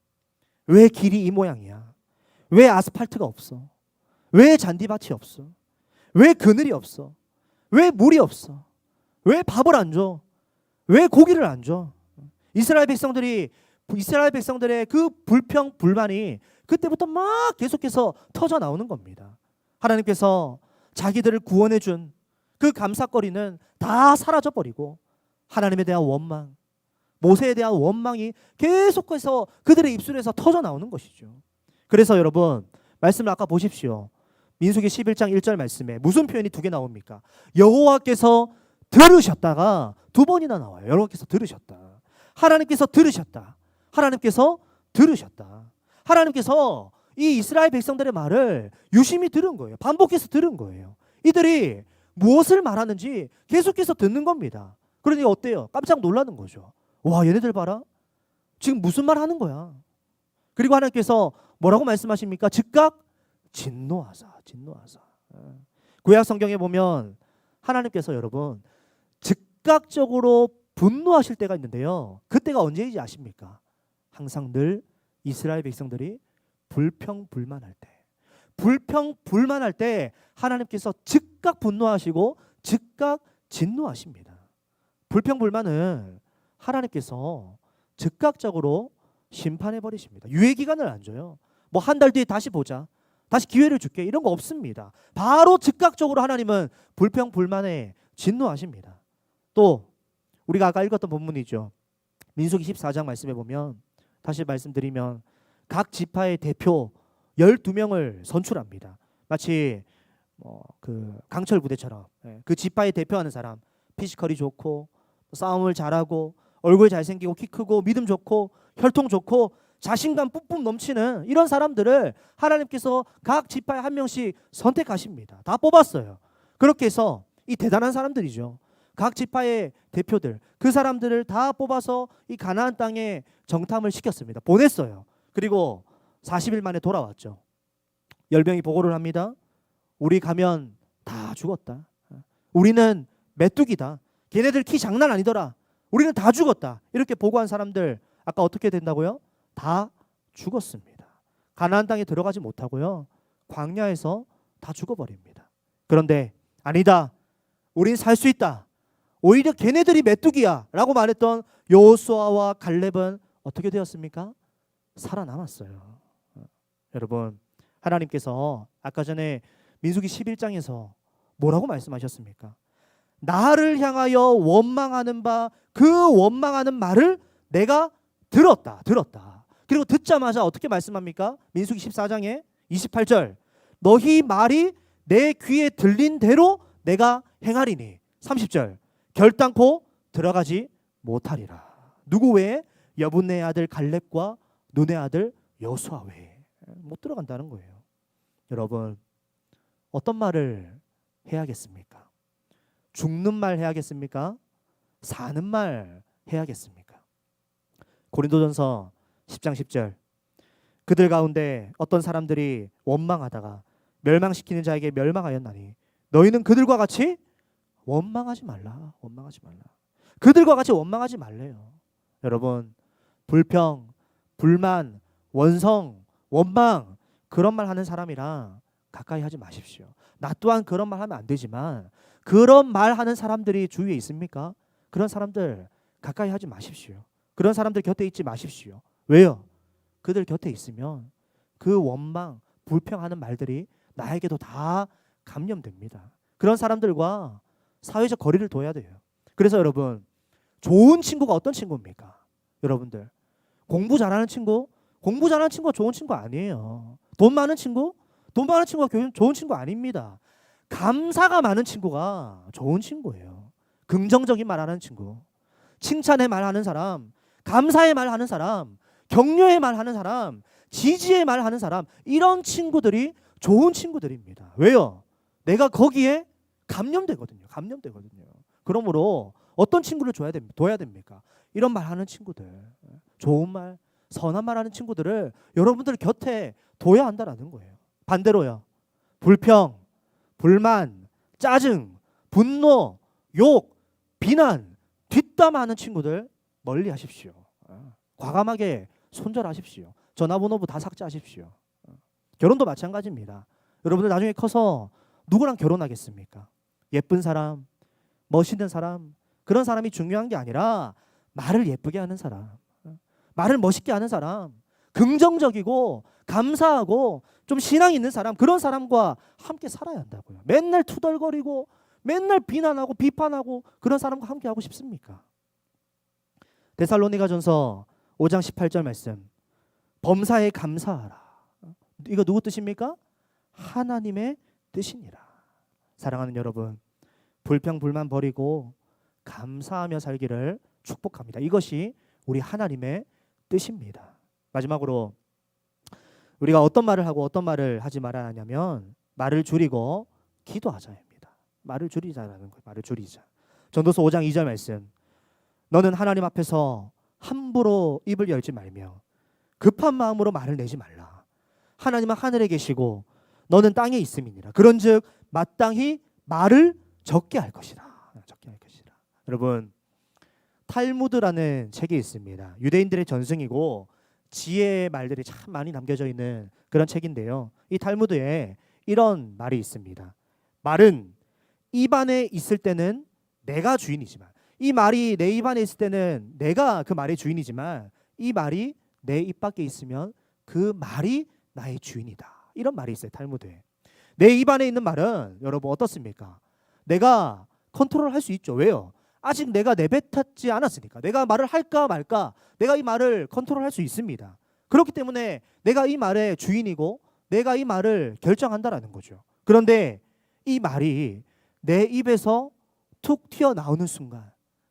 왜 길이 이 모양이야? 왜 아스팔트가 없어? 왜 잔디밭이 없어? 왜 그늘이 없어? 왜 물이 없어? 왜 밥을 안 줘? 왜 고기를 안 줘? 이스라엘 백성들의 그 불평 불만이 그때부터 막 계속해서 터져 나오는 겁니다. 하나님께서 자기들을 구원해 준 그 감사거리는 다 사라져 버리고 하나님에 대한 원망, 모세에 대한 원망이 계속해서 그들의 입술에서 터져 나오는 것이죠. 그래서 여러분 말씀을 아까 보십시오. 민수기 11장 1절 말씀에 무슨 표현이 두 개 나옵니까? 여호와께서 들으셨다가 두 번이나 나와요. 여호와께서 들으셨다. 하나님께서 들으셨다. 하나님께서 들으셨다. 하나님께서 이 이스라엘 백성들의 말을 유심히 들은 거예요. 반복해서 들은 거예요. 이들이 무엇을 말하는지 계속해서 듣는 겁니다. 그러니 어때요? 깜짝 놀라는 거죠. 와, 얘네들 봐라. 지금 무슨 말 하는 거야? 그리고 하나님께서 뭐라고 말씀하십니까? 즉각 진노하사. 구약 성경에 보면 하나님께서 여러분 즉각적으로 분노하실 때가 있는데요. 그때가 언제인지 아십니까? 항상 늘 이스라엘 백성들이 불평불만할 때 하나님께서 즉각 분노하시고 즉각 진노하십니다. 불평불만은 하나님께서 즉각적으로 심판해 버리십니다. 유예 기간을 안 줘요. 뭐 한 달 뒤에 다시 보자. 다시 기회를 줄게. 이런 거 없습니다. 바로 즉각적으로 하나님은 불평불만에 진노하십니다. 또 우리가 아까 읽었던 본문이죠. 민수기 14장 말씀해 보면 다시 말씀드리면 각 지파의 대표 12명을 선출합니다. 마치 그 강철 부대처럼 그 지파의 대표하는 사람, 피지컬이 좋고 싸움을 잘하고 얼굴 잘생기고 키 크고 믿음 좋고 혈통 좋고 자신감 뿜뿜 넘치는 이런 사람들을 하나님께서 각 지파에 한 명씩 선택하십니다. 다 뽑았어요. 그렇게 해서 이 대단한 사람들이죠. 각 지파의 대표들, 그 사람들을 다 뽑아서 이 가나안 땅에 정탐을 시켰습니다. 보냈어요. 그리고 40일 만에 돌아왔죠. 열병이 보고를 합니다. 우리 가면 다 죽었다. 우리는 메뚜기다. 걔네들 키 장난 아니더라. 우리는 다 죽었다. 이렇게 보고한 사람들 아까 어떻게 된다고요? 다 죽었습니다. 가나안 땅에 들어가지 못하고요. 광야에서 다 죽어버립니다. 그런데 아니다. 우린 살 수 있다. 오히려 걔네들이 메뚜기야 라고 말했던 여호수아와 갈렙은 어떻게 되었습니까? 살아남았어요. 여러분 하나님께서 아까 전에 민수기 11장에서 뭐라고 말씀하셨습니까? 나를 향하여 원망하는 바 그 원망하는 말을 내가 들었다. 그리고 듣자마자 어떻게 말씀합니까? 민수기 14장에 28절 너희 말이 내 귀에 들린 대로 내가 행하리니 30절 결단코 들어가지 못하리라. 누구 외에? 여분네 아들 갈렙과 눈의 아들 여호수아 외에 못 들어간다는 거예요. 여러분 어떤 말을 해야겠습니까? 죽는 말 해야겠습니까? 사는 말 해야겠습니까? 고린도전서 10장 10절 그들 가운데 어떤 사람들이 원망하다가 멸망시키는 자에게 멸망하였나니 너희는 그들과 같이 원망하지 말라. 그들과 같이 원망하지 말래요. 여러분 불평, 불만, 원성, 원망 그런 말 하는 사람이랑 가까이 하지 마십시오. 나 또한 그런 말 하면 안 되지만 그런 말 하는 사람들이 주위에 있습니까? 그런 사람들 가까이 하지 마십시오. 그런 사람들 곁에 있지 마십시오. 왜요? 그들 곁에 있으면 그 원망, 불평하는 말들이 나에게도 다 감염됩니다. 그런 사람들과 사회적 거리를 둬야 돼요. 그래서 여러분 좋은 친구가 어떤 친구입니까? 여러분들 공부 잘하는 친구가 좋은 친구 아니에요. 돈 많은 친구가 좋은 친구 아닙니다. 감사가 많은 친구가 좋은 친구예요. 긍정적인 말하는 친구, 칭찬의 말하는 사람, 감사의 말하는 사람, 격려의 말하는 사람, 지지의 말하는 사람 이런 친구들이 좋은 친구들입니다. 왜요? 내가 거기에 감염되거든요. 그러므로 어떤 친구를 둬야 됩니까? 이런 말하는 친구들, 좋은 말, 선한 말하는 친구들을 여러분들 곁에 둬야 한다라는 거예요. 반대로요. 불평, 불만, 짜증, 분노, 욕, 비난, 뒷담화하는 친구들 멀리 하십시오. 과감하게 손절하십시오. 전화번호부 다 삭제하십시오. 결혼도 마찬가지입니다. 여러분들 나중에 커서 누구랑 결혼하겠습니까? 예쁜 사람, 멋있는 사람, 그런 사람이 중요한 게 아니라 말을 예쁘게 하는 사람, 말을 멋있게 하는 사람, 긍정적이고 감사하고 좀 신앙 있는 사람, 그런 사람과 함께 살아야 한다고요. 맨날 투덜거리고 맨날 비난하고 비판하고 그런 사람과 함께 하고 싶습니까? 데살로니가전서 5장 18절 말씀, 범사에 감사하라. 이거 누구 뜻입니까? 하나님의 뜻이니라. 사랑하는 여러분, 불평 불만 버리고 감사하며 살기를 축복합니다. 이것이 우리 하나님의 뜻입니다. 마지막으로 우리가 어떤 말을 하고 어떤 말을 하지 말아야 하냐면 말을 줄이고 기도하자입니다. 말을 줄이자라는 거예요. 말을 줄이자. 전도서 5장 2절 말씀, 너는 하나님 앞에서 함부로 입을 열지 말며 급한 마음으로 말을 내지 말라. 하나님은 하늘에 계시고 너는 땅에 있음이니라. 그런즉 마땅히 말을 적게 할 것이다. 적게 할 것이다. 여러분, 탈무드라는 책이 있습니다. 유대인들의 전승이고 지혜의 말들이 참 많이 남겨져 있는 그런 책인데요. 이 탈무드에 이런 말이 있습니다. 말은 입안에 있을 때는 내가 주인이지만, 이 말이 내 입안에 있을 때는 내가 그 말의 주인이지만, 이 말이 내 입 밖에 있으면 그 말이 나의 주인이다. 이런 말이 있어요. 탈무드에. 내 입안에 있는 말은 여러분 어떻습니까? 내가 컨트롤할 수 있죠. 왜요? 아직 내가 내뱉지 않았으니까. 내가 말을 할까 말까, 내가 이 말을 컨트롤할 수 있습니다. 그렇기 때문에 내가 이 말의 주인이고 내가 이 말을 결정한다라는 거죠. 그런데 이 말이 내 입에서 툭 튀어나오는 순간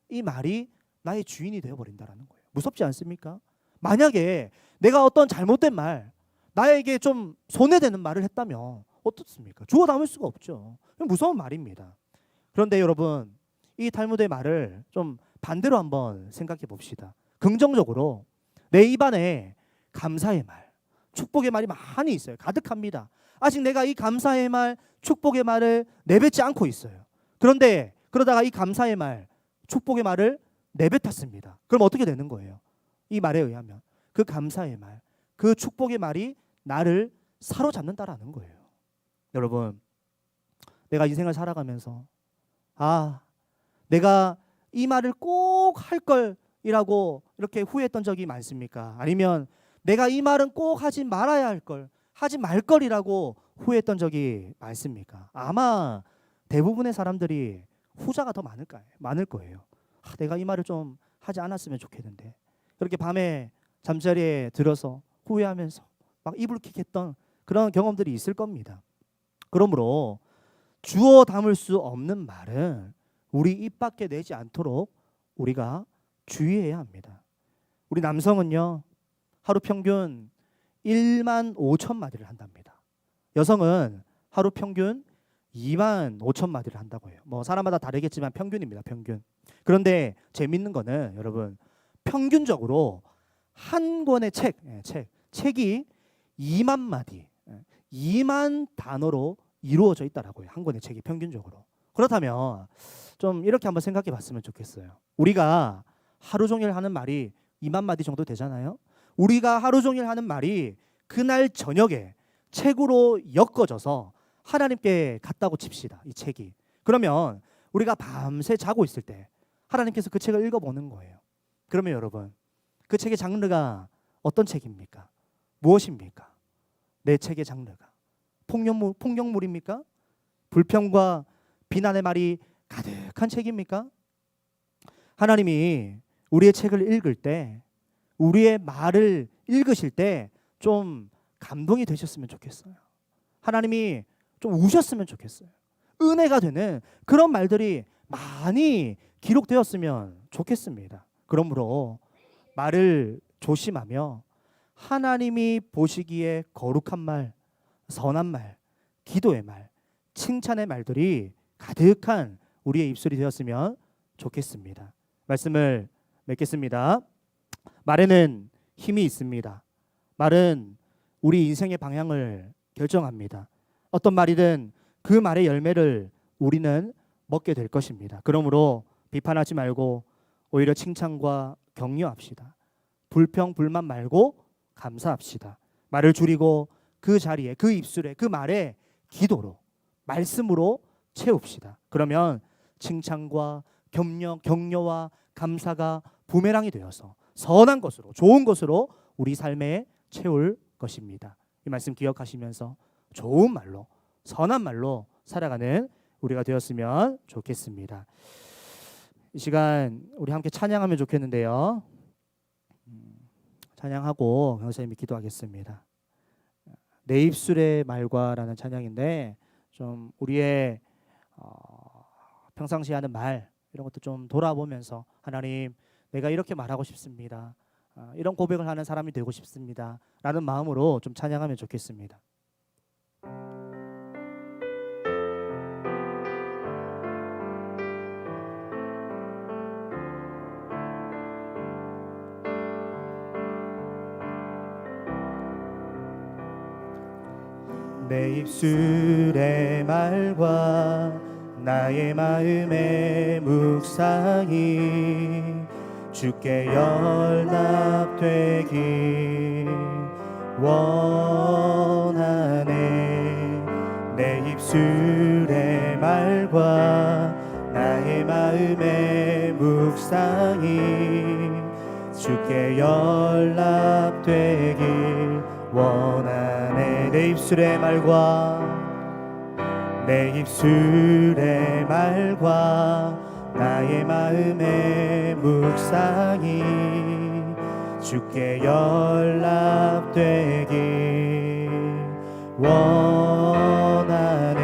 이 말이 나의 주인이 되어버린다라는 거예요. 무섭지 않습니까? 만약에 내가 어떤 잘못된 말, 나에게 좀 손해되는 말을 했다면 어떻습니까? 주워 담을 수가 없죠. 무서운 말입니다. 그런데 여러분, 이 탈무드의 말을 좀 반대로 한번 생각해 봅시다. 긍정적으로 내 입안에 감사의 말, 축복의 말이 많이 있어요. 가득합니다. 아직 내가 이 감사의 말, 축복의 말을 내뱉지 않고 있어요. 그런데 그러다가 이 감사의 말, 축복의 말을 내뱉었습니다. 그럼 어떻게 되는 거예요? 이 말에 의하면 그 감사의 말, 그 축복의 말이 나를 사로잡는다라는 거예요. 여러분, 내가 인생을 살아가면서 내가 이 말을 꼭 할 걸이라고 이렇게 후회했던 적이 많습니까? 아니면 내가 이 말은 꼭 하지 말아야 할 걸, 하지 말 걸이라고 후회했던 적이 많습니까? 아마 대부분의 사람들이 후자가 더 많을 거예요. 내가 이 말을 좀 하지 않았으면 좋겠는데, 그렇게 밤에 잠자리에 들어서 후회하면서 막 이불킥했던 그런 경험들이 있을 겁니다. 그러므로 주워 담을 수 없는 말은 우리 입 밖에 내지 않도록 우리가 주의해야 합니다. 우리 남성은요, 하루 평균 1만 5천 마디를 한답니다. 여성은 하루 평균 2만 5천 마디를 한다고 해요. 뭐 사람마다 다르겠지만 평균입니다. 평균. 그런데 재밌는 거는 여러분, 평균적으로 한 권의 책이 2만 마디, 2만 단어로 이루어져 있다라고 해요. 한 권의 책이 평균적으로. 그렇다면 좀 이렇게 한번 생각해 봤으면 좋겠어요. 우리가 하루 종일 하는 말이 2만 마디 정도 되잖아요. 우리가 하루 종일 하는 말이 그날 저녁에 책으로 엮어져서 하나님께 갔다고 칩시다. 이 책이. 그러면 우리가 밤새 자고 있을 때 하나님께서 그 책을 읽어보는 거예요. 그러면 여러분, 그 책의 장르가 어떤 책입니까? 무엇입니까? 내 책의 장르가 폭력물입니까? 불평과 비난의 말이 가득한 책입니까? 하나님이 우리의 책을 읽을 때, 우리의 말을 읽으실 때 좀 감동이 되셨으면 좋겠어요. 하나님이 좀 우셨으면 좋겠어요. 은혜가 되는 그런 말들이 많이 기록되었으면 좋겠습니다. 그러므로 말을 조심하며 하나님이 보시기에 거룩한 말, 선한 말, 기도의 말, 칭찬의 말들이 가득한 우리의 입술이 되었으면 좋겠습니다. 말씀을 맺겠습니다. 말에는 힘이 있습니다. 말은 우리 인생의 방향을 결정합니다. 어떤 말이든 그 말의 열매를 우리는 먹게 될 것입니다. 그러므로 비판하지 말고 오히려 칭찬과 격려합시다. 불평 불만 말고 감사합시다. 말을 줄이고 그 자리에 그 입술에 그 말에 기도로 말씀으로 채웁시다. 그러면 칭찬과 격려와 감사가 부메랑이 되어서 선한 것으로 좋은 것으로 우리 삶에 채울 것입니다. 이 말씀 기억하시면서 좋은 말로 선한 말로 살아가는 우리가 되었으면 좋겠습니다. 이 시간 우리 함께 찬양하면 좋겠는데요. 찬양하고 강사님이 기도하겠습니다. 내 입술의 말과라는 찬양인데 좀 우리의 평상시에 하는 말 이런 것도 좀 돌아보면서 하나님 내가 이렇게 말하고 싶습니다. 이런 고백을 하는 사람이 되고 싶습니다. 라는 마음으로 좀 찬양하면 좋겠습니다. 내 입술의 말과 나의 마음의 묵상이 주께 연락되길 원하네. 내 입술의 말과 나의 마음의 묵상이 주께 연락되길 원하네. 내 입술의 말과 내 입술의 말과 나의 마음의 묵상이 주께 연락되길 원하네.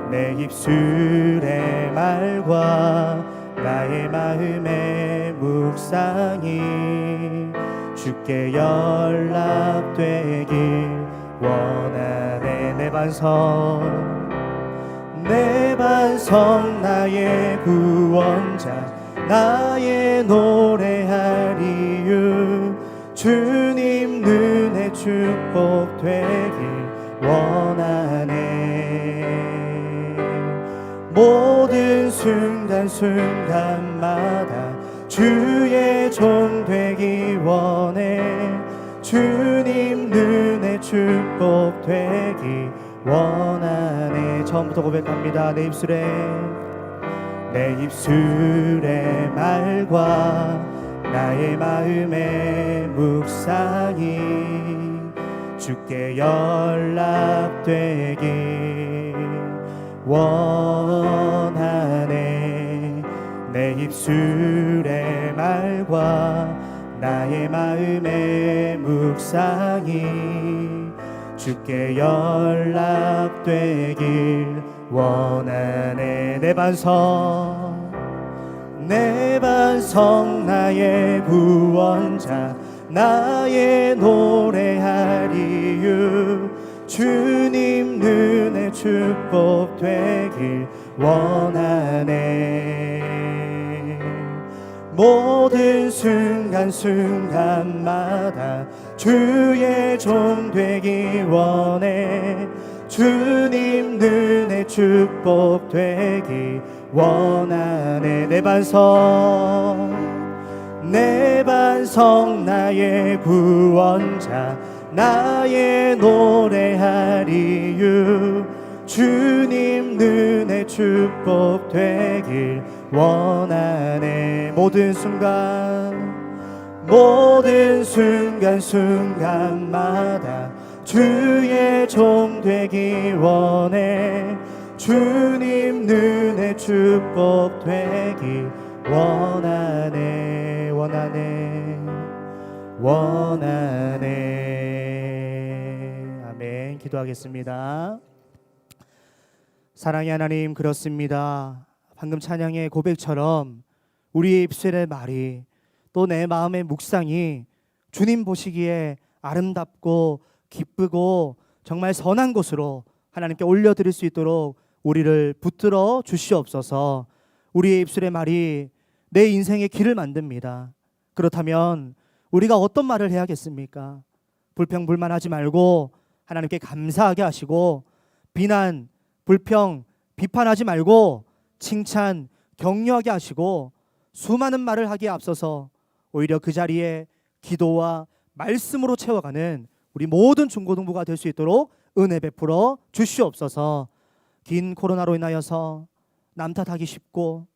내 입술의 말과 나의 마음의 묵상이 주께 연락되길 원하네. 내 반성 나의 구원자 나의 노래할 이유 주님 눈에 축복되길 원하네. 모든 순간순간마다 주의 종 되기 원해. 주님 눈에 축복되기 원하네. 처음부터 고백합니다. 내 입술의 말과 나의 마음의 묵상이 주께 연락되길 원하네. 내 입술의 말과 나의 마음의 묵상이 주께 연락되길 원하네. 내 반성 나의 구원자 나의 노래할 이유 주님 눈에 축복되길 원하네. 모든 순간순간마다 주의 종 되기 원해. 주님 눈에 축복되기 원하네. 내 반성 나의 구원자 나의 노래할 이유 주님 눈에 축복되길 원하네. 모든 순간순간마다 주의 종 되기 원해. 주님 눈에 축복되기 원하네. 아멘. 기도하겠습니다. 사랑의 하나님, 그렇습니다. 방금 찬양의 고백처럼 우리의 입술의 말이 또 내 마음의 묵상이 주님 보시기에 아름답고 기쁘고 정말 선한 것으로 하나님께 올려드릴 수 있도록 우리를 붙들어 주시옵소서. 우리의 입술의 말이 내 인생의 길을 만듭니다. 그렇다면 우리가 어떤 말을 해야겠습니까? 불평불만하지 말고 하나님께 감사하게 하시고, 비난, 불평, 비판하지 말고 칭찬, 격려하게 하시고, 수많은 말을 하기에 앞서서 오히려 그 자리에 기도와 말씀으로 채워가는 우리 모든 중고등부가 될 수 있도록 은혜 베풀어 주시옵소서. 긴 코로나로 인하여서 남 탓하기 쉽고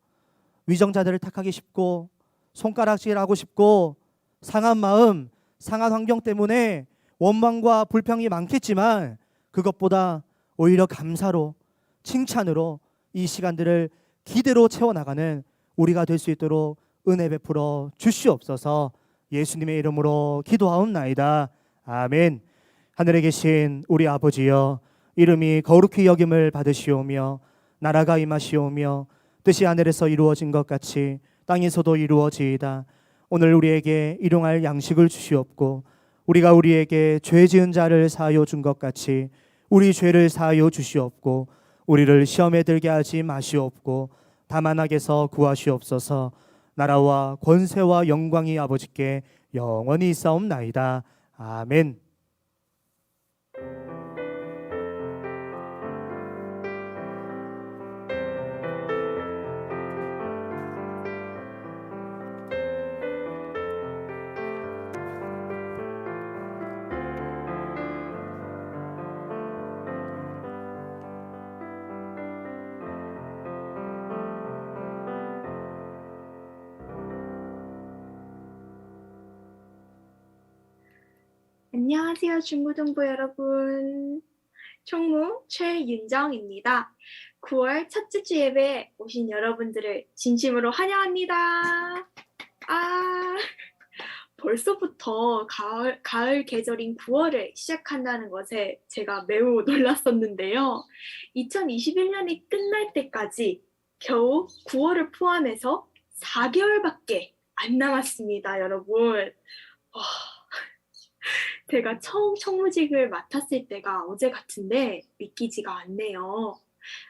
위정자들을 탓하기 쉽고 손가락질하고 싶고 상한 마음, 상한 환경 때문에 원망과 불평이 많겠지만 그것보다 오히려 감사로 칭찬으로 이 시간들을 기대로 채워나가는 우리가 될 수 있도록 은혜 베풀어 주시옵소서. 예수님의 이름으로 기도하옵나이다. 아멘. 하늘에 계신 우리 아버지여, 이름이 거룩히 여김을 받으시오며 나라가 임하시오며 뜻이 하늘에서 이루어진 것 같이 땅에서도 이루어지이다. 오늘 우리에게 일용할 양식을 주시옵고 우리가 우리에게 죄 지은 자를 사하여 준 것 같이 우리 죄를 사하여 주시옵고 우리를 시험에 들게 하지 마시옵고 다만 악에서 구하시옵소서. 나라와 권세와 영광이 아버지께 영원히 있사옵나이다. 아멘. 안녕하세요, 중고등부 여러분. 총무 최윤정입니다. 9월 첫째 주 예배에 오신 여러분들을 진심으로 환영합니다. 벌써부터 가을 계절인 9월을 시작한다는 것에 제가 매우 놀랐었는데요. 2021년이 끝날 때까지 겨우 9월을 포함해서 4개월밖에 안 남았습니다, 여러분. 제가 처음 총무직을 맡았을 때가 어제 같은데 믿기지가 않네요.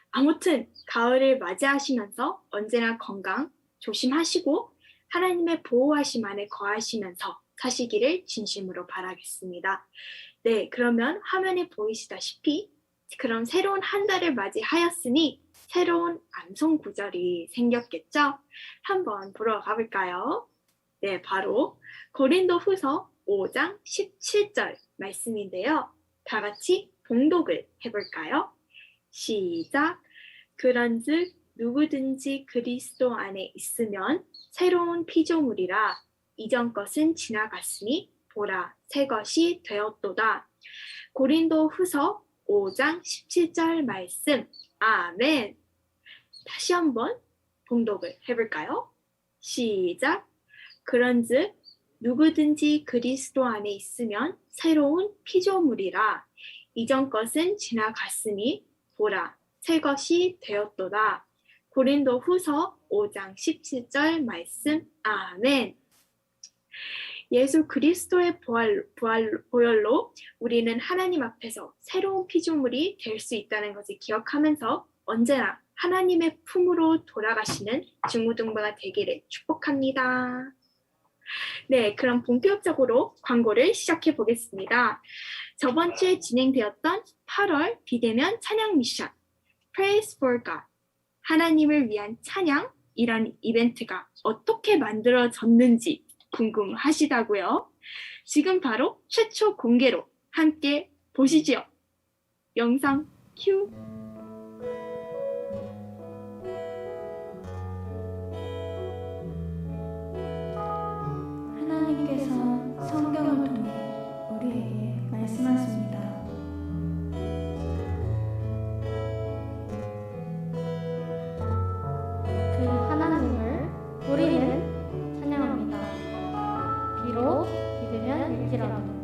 아무튼 가을을 맞이하시면서 언제나 건강 조심하시고 하나님의 보호하심 안에 거하시면서 사시기를 진심으로 바라겠습니다. 네, 그러면 화면에 보이시다시피 그럼 새로운 한 달을 맞이하였으니 새로운 암송 구절이 생겼겠죠? 한번 보러 가볼까요? 네, 바로 고린도후서 5장 17절 말씀인데요. 다 같이 봉독을 해볼까요? 시작! 그런즉 누구든지 그리스도 안에 있으면 새로운 피조물이라 이전 것은 지나갔으니 보라 새 것이 되었도다. 고린도후서 5장 17절 말씀. 아멘. 다시 한번 봉독을 해볼까요? 시작! 그런즉 누구든지 그리스도 안에 있으면 새로운 피조물이라 이전 것은 지나갔으니 보라 새 것이 되었도다. 고린도후서 5장 17절 말씀. 아멘. 예수 그리스도의 보혈로 우리는 하나님 앞에서 새로운 피조물이 될 수 있다는 것을 기억하면서 언제나 하나님의 품으로 돌아가시는 중고등부가 되기를 축복합니다. 네, 그럼 본격적으로 광고를 시작해 보겠습니다. 저번 주에 진행되었던 8월 비대면 찬양 미션 Praise for God, 하나님을 위한 찬양, 이런 이벤트가 어떻게 만들어졌는지 궁금하시다고요? 지금 바로 최초 공개로 함께 보시지요. 영상 큐. 하나님께서 성경을 통해 우리에게 말씀하십니다. 그 하나님을 우리는 찬양합니다. 비록 비대면일지라도.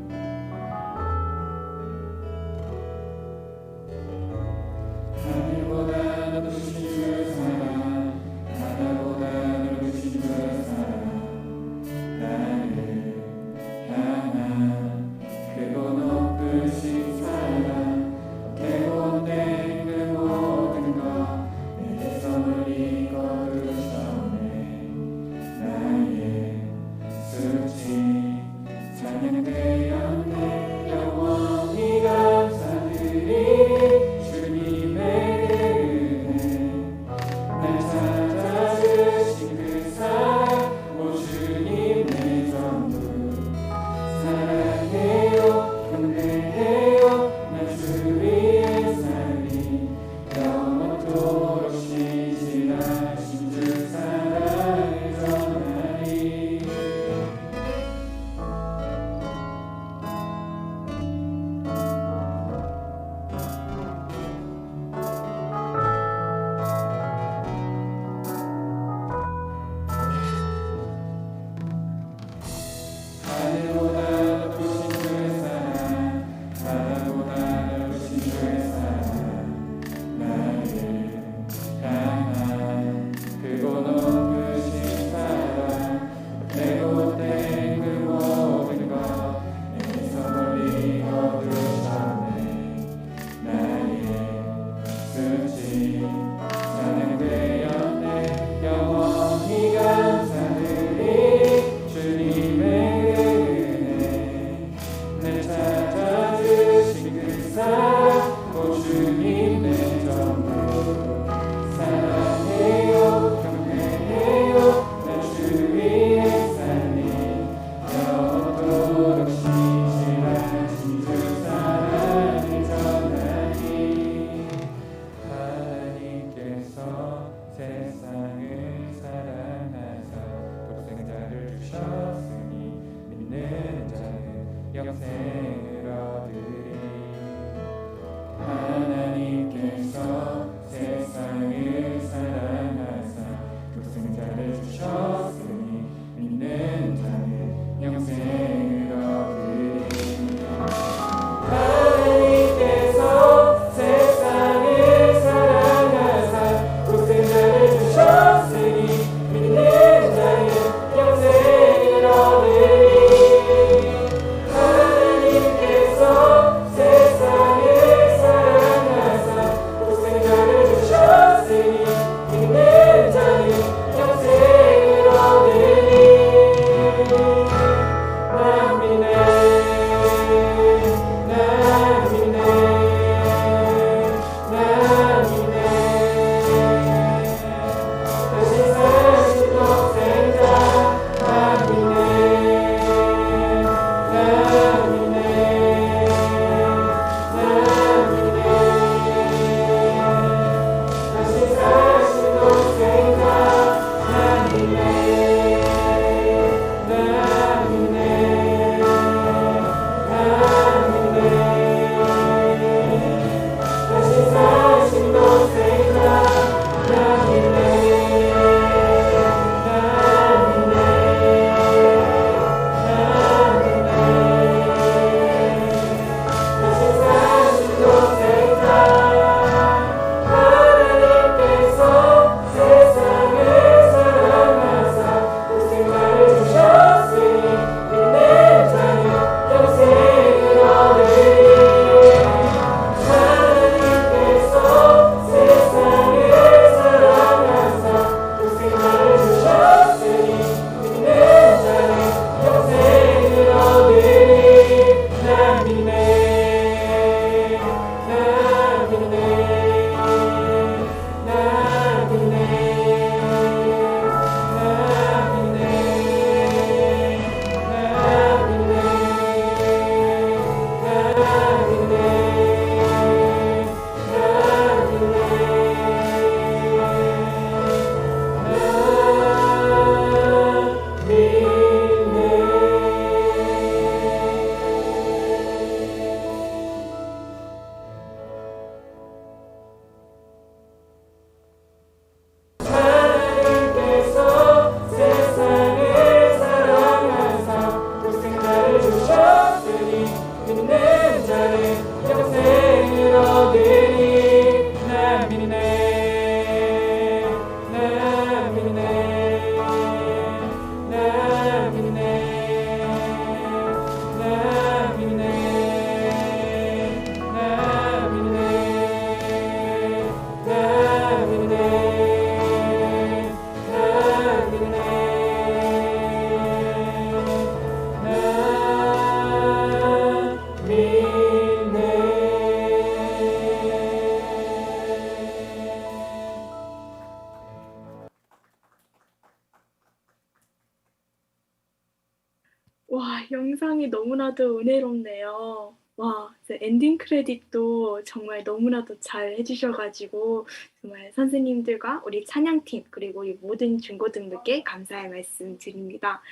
영상이 너무나도 은혜롭네요. 와, 엔딩 크레딧도 정말 너무나도 잘 해주셔가지고 정말 선생님들과 우리 찬양팀 그리고 우리 모든 중고등부께 감사의 말씀 드립니다.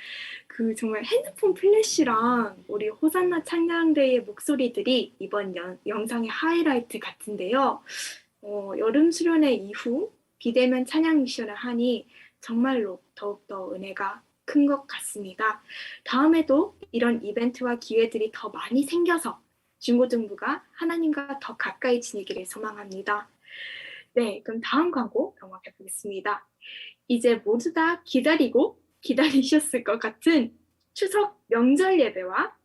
그 정말 핸드폰 플래시랑 우리 호산나 찬양대의 목소리들이 이번 영상의 하이라이트 같은데요. 여름 수련회 이후 비대면 찬양 미션을 하니 정말로 더욱더 은혜가 큰 것 같습니다. 다음에도 이런 이벤트와 기회들이 더 많이 생겨서 중고등부가 하나님과 더 가까이 지내기를 소망합니다. 네, 그럼 다음 광고 넘어가 보겠습니다. 이제 모두 다 기다리고 기다리셨을 것 같은 추석 명절 예배와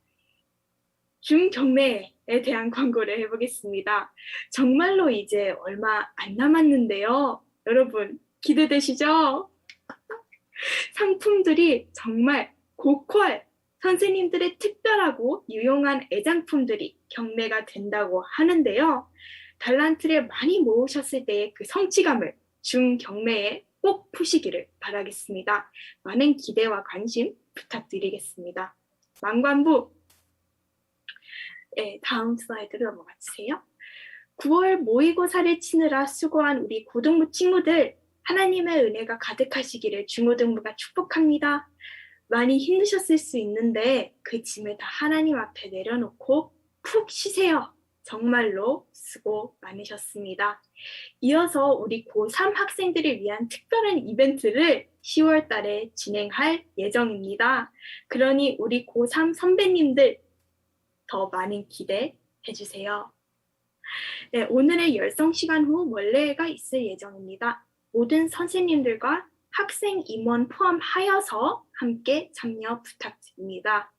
중경매에 대한 광고를 해보겠습니다. 정말로 이제 얼마 안 남았는데요. 여러분 기대되시죠? 상품들이 정말 고퀄, 선생님들의 특별하고 유용한 애장품들이 경매가 된다고 하는데요. 달란트를 많이 모으셨을 때의 그 성취감을 중경매에 꼭 푸시기를 바라겠습니다. 많은 기대와 관심 부탁드리겠습니다. 만관부, 네, 다음 슬라이드로 넘어가 주세요. 9월 모의고사를 치느라 수고한 우리 고등부 친구들, 하나님의 은혜가 가득하시기를 중고등부가 축복합니다. 많이 힘드셨을 수 있는데 그 짐을 다 하나님 앞에 내려놓고 푹 쉬세요. 정말로 수고 많으셨습니다. 이어서 우리 고3 학생들을 위한 특별한 이벤트를 10월 달에 진행할 예정입니다. 그러니 우리 고3 선배님들 더 많은 기대해 주세요. 네, 오늘의 열성 시간 후 원래가 있을 예정입니다. 모든 선생님들과 학생 임원 포함하여서 함께 참여 부탁드립니다.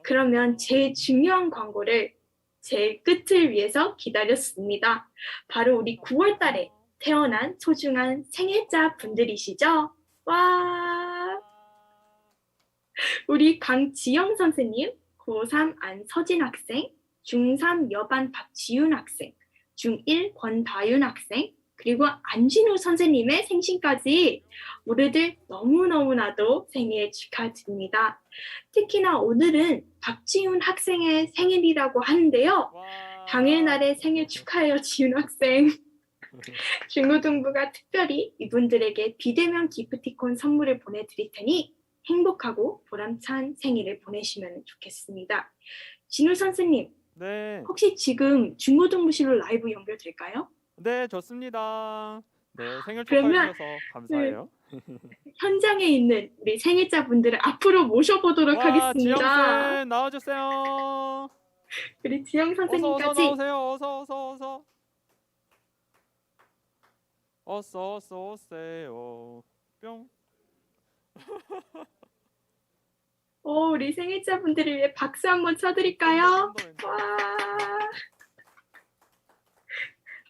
그러면 제일 중요한 광고를 제일 끝을 위해서 기다렸습니다. 바로 우리 9월 달에 태어난 소중한 생일자 분들이시죠? 와! 우리 강지영 선생님, 고3 안서진 학생, 중3 여반 박지윤 학생, 중1 권다윤 학생, 그리고 안진우 선생님의 생신까지 모두들 너무너무나도 생일 축하드립니다. 특히나 오늘은 박지윤 학생의 생일이라고 하는데요. 당일날에 생일 축하해요, 지윤 학생. 중고등부가 특별히 이분들에게 비대면 기프티콘 선물을 보내드릴 테니 행복하고 보람찬 생일을 보내시면 좋겠습니다. 진우 선생님, 네, 혹시 지금 중고등부실로 라이브 연결될까요? 네, 좋습니다. 네, 생일 그러면 축하해 주셔서 감사해요. 현장에 있는 우리 생일자 분들을 앞으로 모셔보도록 와, 하겠습니다. 지영쌤 나와주세요. 우리 지영 어서 선생님까지 나오세요. 어서 오세요. 뿅. 우리 생일자 분들을 위해 박수 한번 쳐드릴까요? 왼쪽. 와.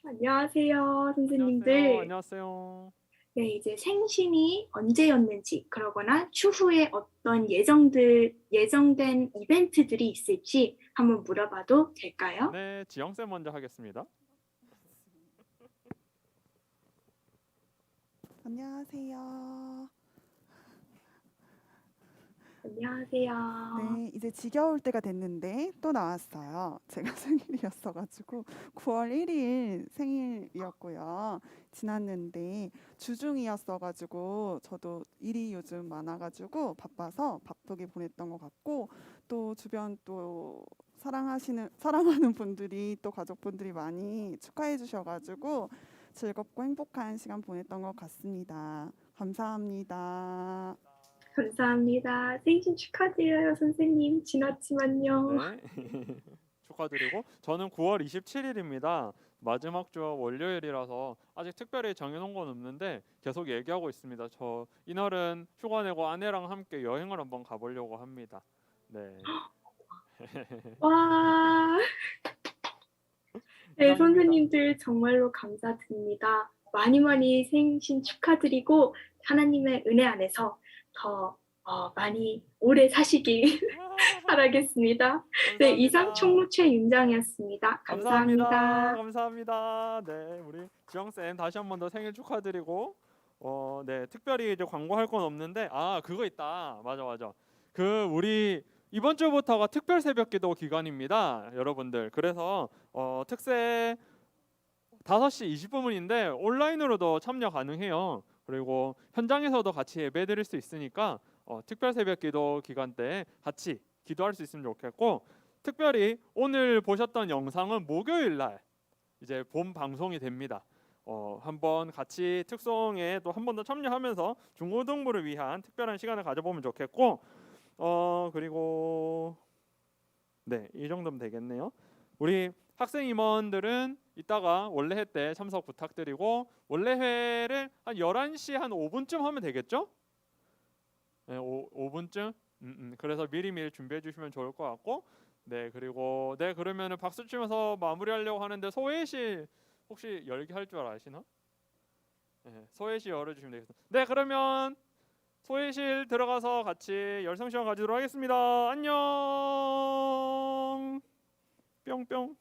안녕하세요, 선생님들. 안녕하세요. 네, 이제 생신이 언제였는지, 그러거나 추후에 어떤 예정된 이벤트들이 있을지 한번 물어봐도 될까요? 네, 지영쌤 먼저 하겠습니다. 안녕하세요. 안녕하세요. 네, 이제 지겨울 때가 됐는데 또 나왔어요. 제가 생일이었어가지고 9월 1일 생일이었고요. 지났는데 주중이었어가지고 저도 일이 요즘 많아가지고 바빠서 바쁘게 보냈던 것 같고 또 주변 또 사랑하는 분들이 또 가족분들이 많이 축하해 주셔가지고 즐겁고 행복한 시간 보냈던 것 같습니다. 감사합니다. 감사합니다. 생신 축하드려요, 선생님. 지났지만요. 네. 축하드리고 저는 9월 27일입니다. 마지막 주 월요일이라서 아직 특별히 정해놓은 건 없는데 계속 얘기하고 있습니다. 저 이날은 휴가 내고 아내랑 함께 여행을 한번 가보려고 합니다. 네. 와. 네, 감사합니다. 선생님들 정말로 감사드립니다. 많이 생신 축하드리고 하나님의 은혜 안에서 더 많이 오래 사시길 바라겠습니다. 네, 이상 총무 최윤정이었습니다. 감사합니다. 감사합니다. 네, 우리 지영쌤 다시 한 번 더 생일 축하드리고 네, 특별히 이제 광고할 건 없는데 그거 있다. 맞아. 그 우리 이번 주부터가 특별 새벽기도 기간입니다, 여러분들. 그래서 특세 5시 20분인데 온라인으로도 참여 가능해요. 그리고 현장에서도 같이 예배드릴 수 있으니까 특별 새벽기도 기간 때 같이 기도할 수 있으면 좋겠고, 특별히 오늘 보셨던 영상은 목요일 날 이제 본 방송이 됩니다. 한번 같이 특송에 또 한 번 더 참여하면서 중고등부를 위한 특별한 시간을 가져보면 좋겠고, 그리고 네, 이 정도면 되겠네요. 우리 학생 임원들은 이따가 원래 회 때 참석 부탁드리고, 원래 회를 한 11시 한 5분쯤 하면 되겠죠? 네, 5분쯤? 그래서 미리미리 준비해 주시면 좋을 것 같고, 네, 그리고 네, 그러면은 박수 치면서 마무리하려고 하는데, 소회실 혹시 열기 할 줄 아시나? 네, 소회실 열어주시면 되겠습니다. 네, 그러면 소회실 들어가서 같이 열성 시간 가지도록 하겠습니다. 안녕. 뿅뿅.